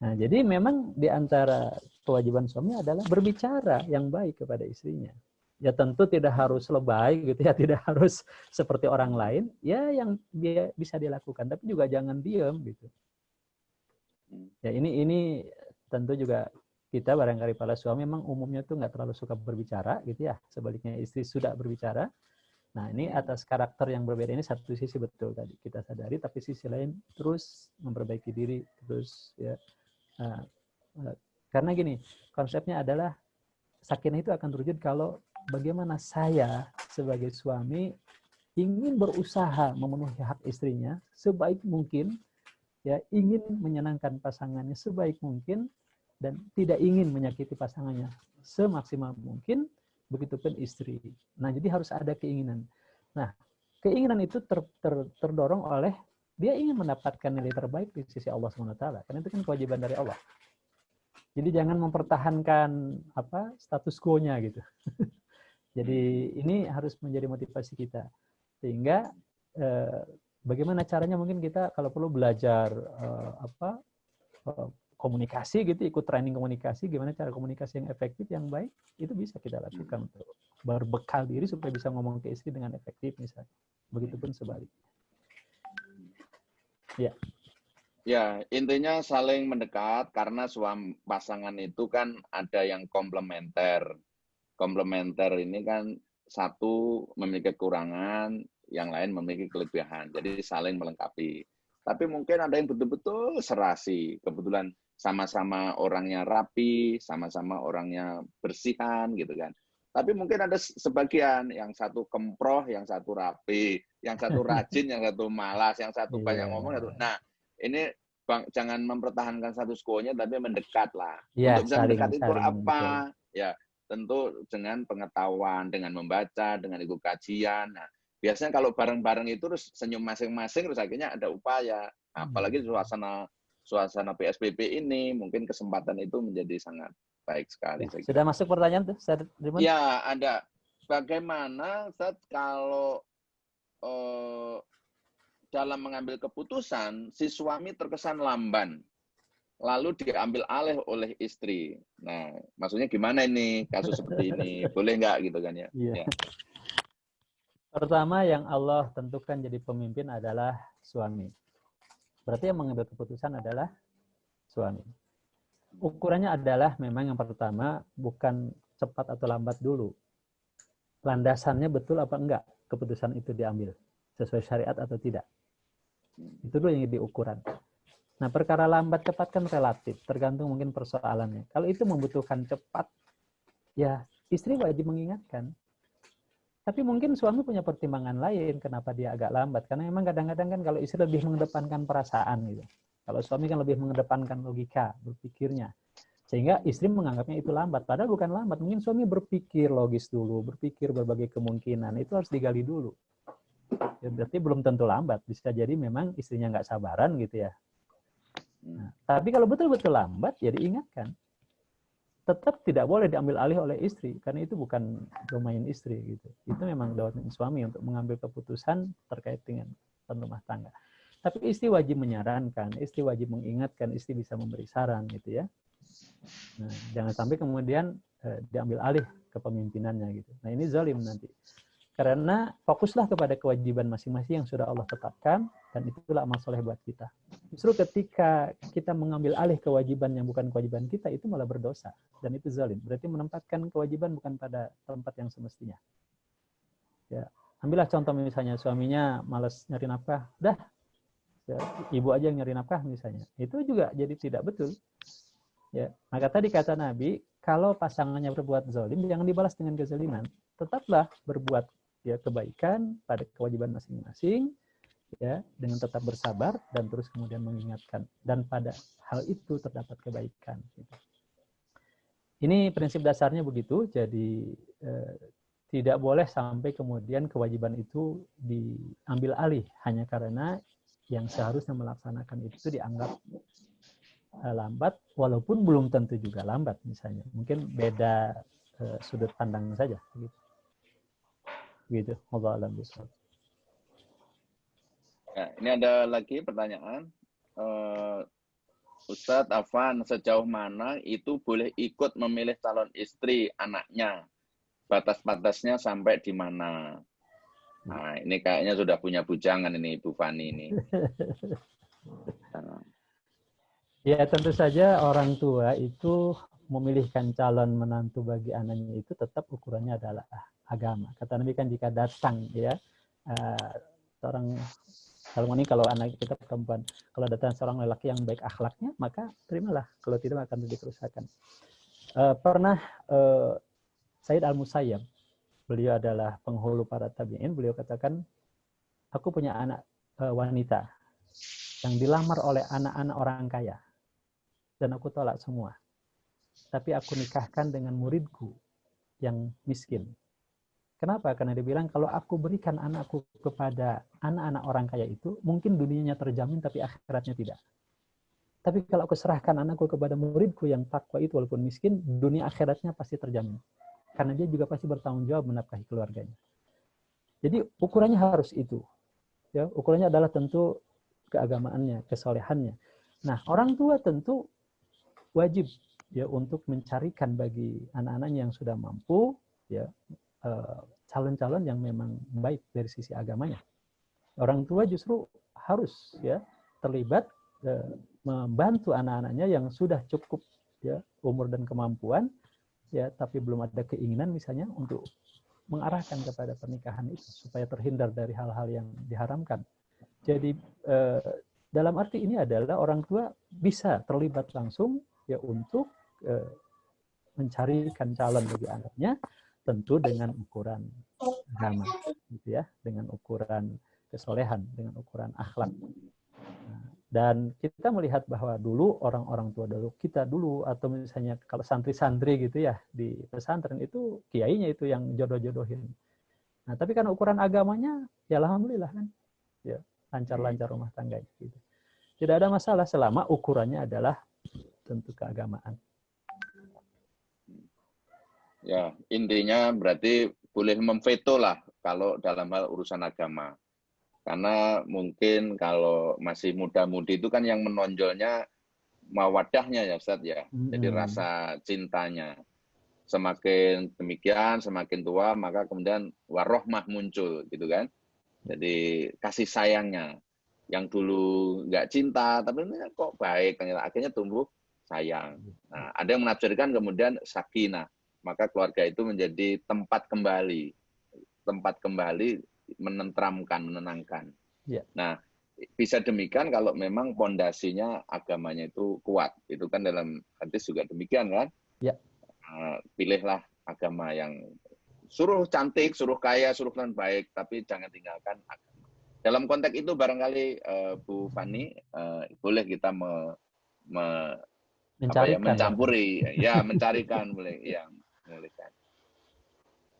Nah, jadi memang di antara kewajiban suami adalah berbicara yang baik kepada istrinya. Ya tentu tidak harus lebay gitu ya, tidak harus seperti orang lain, ya yang dia bisa dilakukan, tapi juga jangan diam gitu. Ya ini tentu juga kita barangkali para suami memang umumnya tuh nggak terlalu suka berbicara gitu ya. Sebaliknya istri sudah berbicara. Nah ini atas karakter yang berbeda ini satu sisi betul tadi kita sadari, tapi sisi lain terus memperbaiki diri terus ya. Karena gini, konsepnya adalah sakinah itu akan terwujud kalau bagaimana saya sebagai suami ingin berusaha memenuhi hak istrinya sebaik mungkin, ya ingin menyenangkan pasangannya sebaik mungkin, dan tidak ingin menyakiti pasangannya semaksimal mungkin, begitupun istri. Nah, jadi harus ada keinginan. Nah, keinginan itu terdorong oleh dia ingin mendapatkan nilai terbaik di sisi Allah SWT. Karena itu kan kewajiban dari Allah. Jadi jangan mempertahankan status quo-nya gitu. Jadi ini harus menjadi motivasi kita. Sehingga bagaimana caranya mungkin kita kalau perlu belajar komunikasi gitu, ikut training komunikasi, gimana cara komunikasi yang efektif, yang baik, itu bisa kita lakukan untuk berbekal diri supaya bisa ngomong ke istri dengan efektif misalnya. Begitupun sebaliknya. Ya. Ya, intinya saling mendekat karena suami pasangan itu kan ada yang komplementer. Komplementer ini kan satu memiliki kekurangan, yang lain memiliki kelebihan. Jadi saling melengkapi. Tapi mungkin ada yang betul-betul serasi. Kebetulan sama-sama orangnya rapi, sama-sama orangnya bersihan gitu kan. Tapi mungkin ada sebagian yang satu kemproh, yang satu rapi, yang satu rajin, yang satu malas, yang satu banyak ngomong. Nah, ini Bang, jangan mempertahankan status quo-nya, tapi mendekat lah. Untuk bisa mendekat itu apa? Ya, tentu dengan pengetahuan, dengan membaca, dengan ikut kajian. Nah, biasanya kalau bareng-bareng itu terus senyum masing-masing, terus akhirnya ada upaya. Apalagi suasana PSBB ini, mungkin kesempatan itu menjadi sangat baik sekali. Ya, Saya sudah kira. masuk pertanyaan tuh, Ustaz Ridwan? Ya, ada. Bagaimana Ustaz kalau dalam mengambil keputusan, si suami terkesan lamban, lalu diambil alih oleh istri. Nah, maksudnya gimana ini kasus seperti ini? Boleh nggak gitu kan ya? Iya. Ya. Pertama yang Allah tentukan jadi pemimpin adalah suami. Berarti yang mengambil keputusan adalah suami. Ukurannya adalah memang yang pertama bukan cepat atau lambat dulu. Landasannya betul apa enggak keputusan itu diambil sesuai syariat atau tidak. Itu dulu yang jadi ukuran. Nah, perkara lambat cepat kan relatif, tergantung mungkin persoalannya. Kalau itu membutuhkan cepat, ya istri wajib mengingatkan. Tapi mungkin suami punya pertimbangan lain kenapa dia agak lambat. Karena memang kadang-kadang kan kalau istri lebih mengedepankan perasaan gitu. Kalau suami kan lebih mengedepankan logika, berpikirnya. Sehingga istri menganggapnya itu lambat. Padahal bukan lambat. Mungkin suami berpikir logis dulu, berpikir berbagai kemungkinan. Itu harus digali dulu. Ya, berarti belum tentu lambat. Bisa jadi memang istrinya nggak sabaran gitu ya. Nah, tapi kalau betul-betul lambat, ya diingatkan. Tetap tidak boleh diambil alih oleh istri, karena itu bukan domain istri. Gitu. Itu memang domain suami untuk mengambil keputusan terkait dengan rumah tangga. Tapi istri wajib menyarankan, istri wajib mengingatkan, istri bisa memberi saran, gitu ya. Nah, jangan sampai kemudian diambil alih kepemimpinannya, gitu. Nah, ini zalim nanti. Karena fokuslah kepada kewajiban masing-masing yang sudah Allah tetapkan, dan itulah amal soleh buat kita. Justru ketika kita mengambil alih kewajiban yang bukan kewajiban kita, itu malah berdosa. Dan itu zalim. Berarti menempatkan kewajiban bukan pada tempat yang semestinya. Ya. Ambillah contoh misalnya, suaminya malas nyari nafkah. Dah, ya, ibu aja yang nyari nafkah misalnya. Itu juga jadi tidak betul. Ya. Maka tadi kata Nabi, kalau pasangannya berbuat zalim, jangan dibalas dengan kezaliman. Tetaplah berbuat ya kebaikan pada kewajiban masing-masing, ya dengan tetap bersabar dan terus kemudian mengingatkan, dan pada hal itu terdapat kebaikan. Ini prinsip dasarnya begitu. Jadi tidak boleh sampai kemudian kewajiban itu diambil alih hanya karena yang seharusnya melaksanakan itu dianggap lambat, walaupun belum tentu juga lambat misalnya. Mungkin beda sudut pandang saja. Gitu. Allah alam bisawab. Ya, ini ada lagi pertanyaan. Ustadz Afwan, sejauh mana itu boleh ikut memilih calon istri anaknya? Batas-batasnya sampai di mana? Nah, ini kayaknya sudah punya bujangan ini Ibu Fani ini. Ya, tentu saja orang tua itu memilihkan calon menantu bagi anaknya itu tetap ukurannya adalah agama. Kata Nabi kan jika datang ya seorang ini kalau anak kita perempuan, kalau datang seorang lelaki yang baik akhlaknya, maka terimalah. Kalau tidak akan terjadi kerusakan. Pernah Said Al-Musayyab, beliau adalah penghulu para tabi'in, beliau katakan, aku punya anak wanita yang dilamar oleh anak-anak orang kaya. Dan aku tolak semua. Tapi aku nikahkan dengan muridku yang miskin. Kenapa? Karena dia bilang, kalau aku berikan anakku kepada anak-anak orang kaya itu, mungkin dunianya terjamin, tapi akhiratnya tidak. Tapi kalau aku serahkan anakku kepada muridku yang takwa itu, walaupun miskin, dunia akhiratnya pasti terjamin. Karena dia juga pasti bertanggung jawab menafkahi keluarganya. Jadi ukurannya harus itu. Ya, ukurannya adalah tentu keagamaannya, kesolehannya. Nah, orang tua tentu wajib ya untuk mencarikan bagi anak-anaknya yang sudah mampu ya calon-calon yang memang baik dari sisi agamanya. Orang tua justru harus ya terlibat membantu anak-anaknya yang sudah cukup ya umur dan kemampuan ya tapi belum ada keinginan misalnya untuk mengarahkan kepada pernikahan itu supaya terhindar dari hal-hal yang diharamkan. Jadi dalam arti ini adalah orang tua bisa terlibat langsung ya untuk mencarikan calon bagi anaknya, tentu dengan ukuran agama, gitu ya, dengan ukuran kesolehan, dengan ukuran akhlak. Nah, Dan kita melihat bahwa dulu orang-orang tua dulu, kita dulu, atau misalnya kalau santri-santri gitu ya, di pesantren itu kiainya itu yang jodoh-jodohin. Nah, tapi kan ukuran agamanya, ya alhamdulillah kan, ya lancar-lancar rumah tangganya. Gitu. Tidak ada masalah selama ukurannya adalah tentu keagamaan. Ya, intinya berarti boleh memveto lah kalau dalam hal urusan agama. Karena mungkin kalau masih muda-mudi itu kan yang menonjolnya mawadahnya ya Ustaz ya. Jadi rasa cintanya. Semakin demikian, semakin tua, maka kemudian warohmah muncul gitu kan. Jadi kasih sayangnya. Yang dulu nggak cinta, tapi ini kok baik, akhirnya tumbuh sayang. Nah, ada yang menafsirkan kemudian sakinah. Maka keluarga itu menjadi tempat kembali menenteramkan, menenangkan. Ya. Nah, bisa demikian kalau memang pondasinya agamanya itu kuat. Itu kan dalam hadis juga demikian kan? Ya. Pilihlah agama yang suruh cantik, suruh kaya, suruh kan baik, tapi jangan tinggalkan agama. Dalam konteks itu barangkali Bu Fani boleh kita mencampuri, ya mencarikan boleh, ya mengalihkan.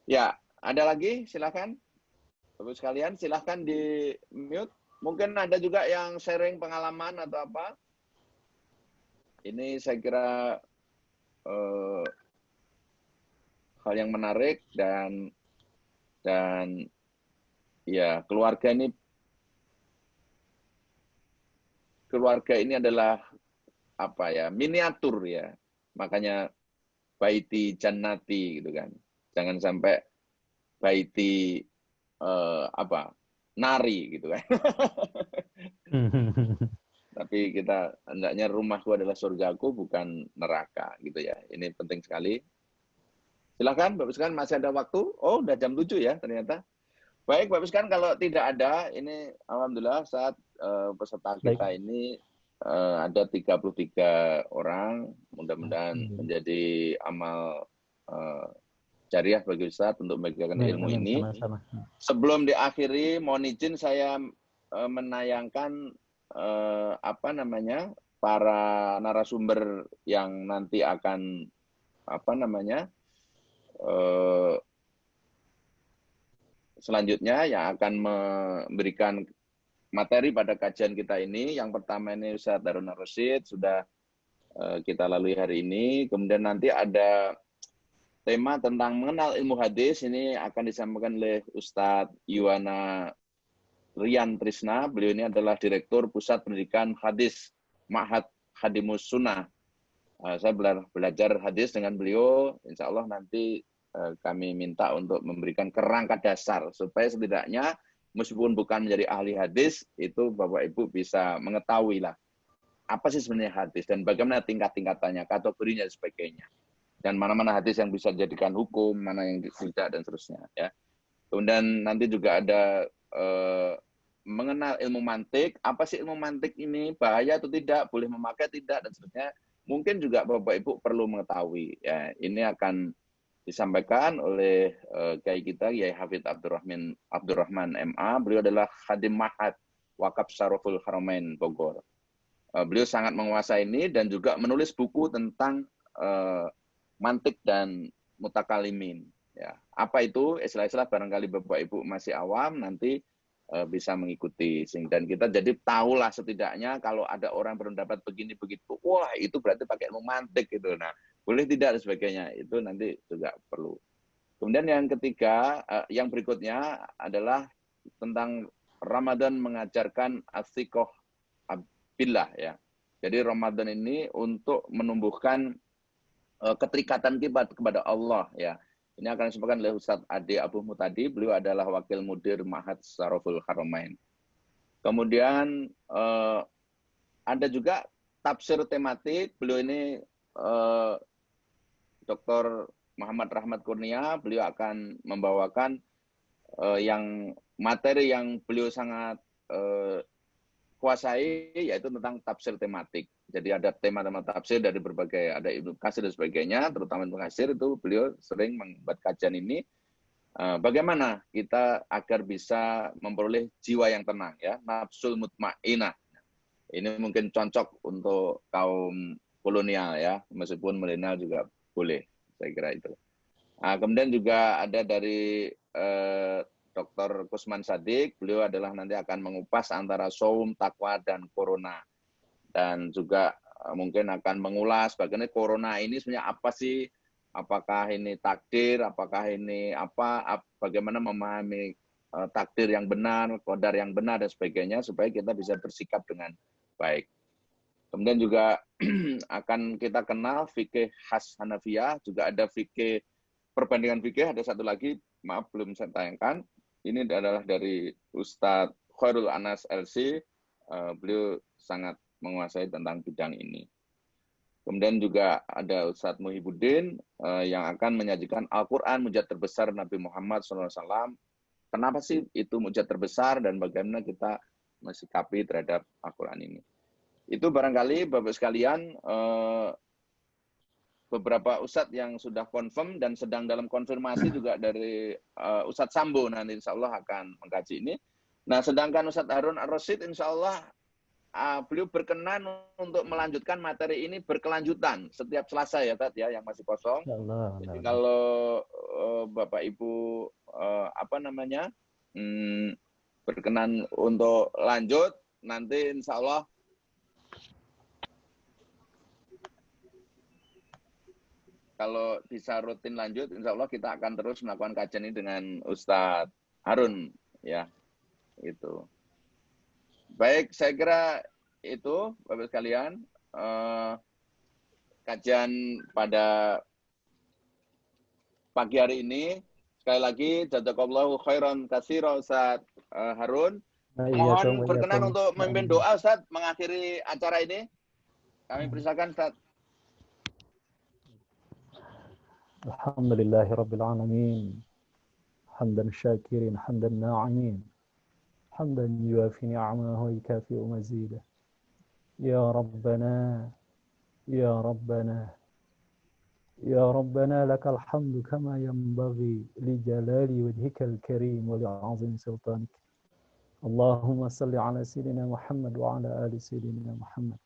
Ya, ada lagi? Silakan, Bapak sekalian, silakan di mute. Mungkin ada juga yang sharing pengalaman atau apa. Ini saya kira hal yang menarik dan ya keluarga ini adalah apa ya, miniatur ya. Makanya baiti jannati gitu kan. Jangan sampai baiti nari gitu kan. Tapi kita hendaknya rumahku adalah surgaku bukan neraka gitu ya. Ini penting sekali. Silahkan Bapak sekalian, masih ada waktu. Oh, udah jam 7 ya ternyata. Baik Bapak sekalian, kalau tidak ada, ini alhamdulillah saat peserta kita ini ada 33 orang. Mudah-mudahan menjadi amal jariah bagi Ustaz untuk membagikan ilmu ini. Sama-sama. Sebelum diakhiri, mohon izin saya menayangkan para narasumber yang nanti akan selanjutnya yang akan memberikan materi pada kajian kita ini. Yang pertama ini Ustaz Harun Ar-Rasyid sudah kita lalui hari ini. Kemudian nanti ada tema tentang mengenal ilmu hadis, ini akan disampaikan oleh Ustadz Yuwana Rian Trisna. Beliau ini adalah Direktur Pusat Pendidikan Hadis Ma'had Khadimus Sunnah. Saya belajar hadis dengan beliau, insya Allah nanti kami minta untuk memberikan kerangka dasar, supaya setidaknya meskipun bukan menjadi ahli hadis, itu Bapak Ibu bisa mengetahui lah, apa sih sebenarnya hadis, dan bagaimana tingkat-tingkatannya, kategorinya, dan sebagainya. Dan mana-mana hadis yang bisa dijadikan hukum, mana yang tidak, dan seterusnya. Ya. Kemudian nanti juga ada mengenal ilmu mantik. Apa sih ilmu mantik ini? Bahaya atau tidak? Boleh memakai tidak? Dan seterusnya. Mungkin juga Bapak Ibu perlu mengetahui. Ya, ini akan disampaikan oleh Kiai kita, Kiai Hafidz Abdurrahman MA. Beliau adalah Khadim Ma'had Wakaf Syaroful Haramain Bogor. Beliau sangat menguasai ini dan juga menulis buku tentang mantik dan mutakalimin. Ya. Apa itu? Istilah-istilah barangkali Bapak Ibu masih awam, nanti bisa mengikuti. Dan kita jadi tahulah setidaknya kalau ada orang berpendapat begini begitu, wah itu berarti pakai ilmu mantik gitu. Nah, boleh tidak dan sebagainya, itu nanti juga perlu. Kemudian yang ketiga, yang berikutnya adalah tentang Ramadan mengajarkan as-siqah billah ya. Jadi Ramadan ini untuk menumbuhkan keterikatan kita kepada Allah ya. Ini akan disampaikan oleh Ustadz Ade Abu Mutadi. Beliau adalah Wakil Mudir Ma'had Syaroful Haramain. Kemudian ada juga tafsir tematik. Beliau ini Dr. Muhammad Rahmat Kurnia. Beliau akan membawakan yang materi yang beliau sangat kuasai, yaitu tentang tafsir tematik. Jadi ada tema-tema tafsir dari berbagai, ada Ibnu Katsir dan sebagainya, terutama Ibnu Katsir itu beliau sering membuat kajian ini. Bagaimana kita agar bisa memperoleh jiwa yang tenang, ya, nafsul mutmainah. Ini mungkin cocok untuk kaum kolonial ya, meskipun milenial juga boleh, saya kira itu. Nah, kemudian juga ada dari Dr. Kusman Sadik, beliau adalah nanti akan mengupas antara saum, takwa, dan corona. Dan juga mungkin akan mengulas bagaimana corona ini sebenarnya apa sih, apakah ini takdir, apakah ini apa, bagaimana memahami takdir yang benar, qadar yang benar, dan sebagainya, supaya kita bisa bersikap dengan baik. Kemudian juga akan kita kenal fikih khas Hanafiyah, juga ada fikih perbandingan fikih, ada satu lagi, maaf belum saya tayangkan. Ini adalah dari Ustadz Khairul Anas LC, beliau sangat menguasai tentang bidang ini. Kemudian juga ada Ustadz Muhyiddin yang akan menyajikan Al-Quran, mujad terbesar Nabi Muhammad SAW. Kenapa sih itu mujad terbesar dan bagaimana kita mensikapi terhadap Al-Quran ini. Itu barangkali Bapak sekalian beberapa Ustadz yang sudah confirm dan sedang dalam konfirmasi juga dari Ustadz Sambo nanti insya Allah akan mengkaji ini. Nah sedangkan Ustadz Harun Ar-Rasyid insya Allah beliau berkenan untuk melanjutkan materi ini berkelanjutan setiap Selasa ya Tat ya yang masih kosong. Jadi kalau Bapak Ibu berkenan untuk lanjut nanti insya Allah kalau bisa rutin lanjut, insya Allah kita akan terus melakukan kajian ini dengan Ustadz Harun, ya, itu. Baik, saya kira itu, Bapak sekalian, kajian pada pagi hari ini. Sekali lagi, jazakallahu khairan katsira Ustadz Harun. Mohon berkenan untuk memimpin doa, Ustadz, mengakhiri acara ini. Kami persilakan, Ustadz. Alhamdulillahi Rabbil Alamin. Hamdan syakirin, hamdan na'imin. Hamdan yuafi ni'amahu wa yukafi'u mazidah. Ya Rabbana, Ya Rabbana, Ya Rabbana lakal hamdu kama yanbaghi li jalali wajhikal karim wa li'azim sultanik. Allahumma salli ala Sayyidina Muhammad wa ala ali Sayyidina Muhammad.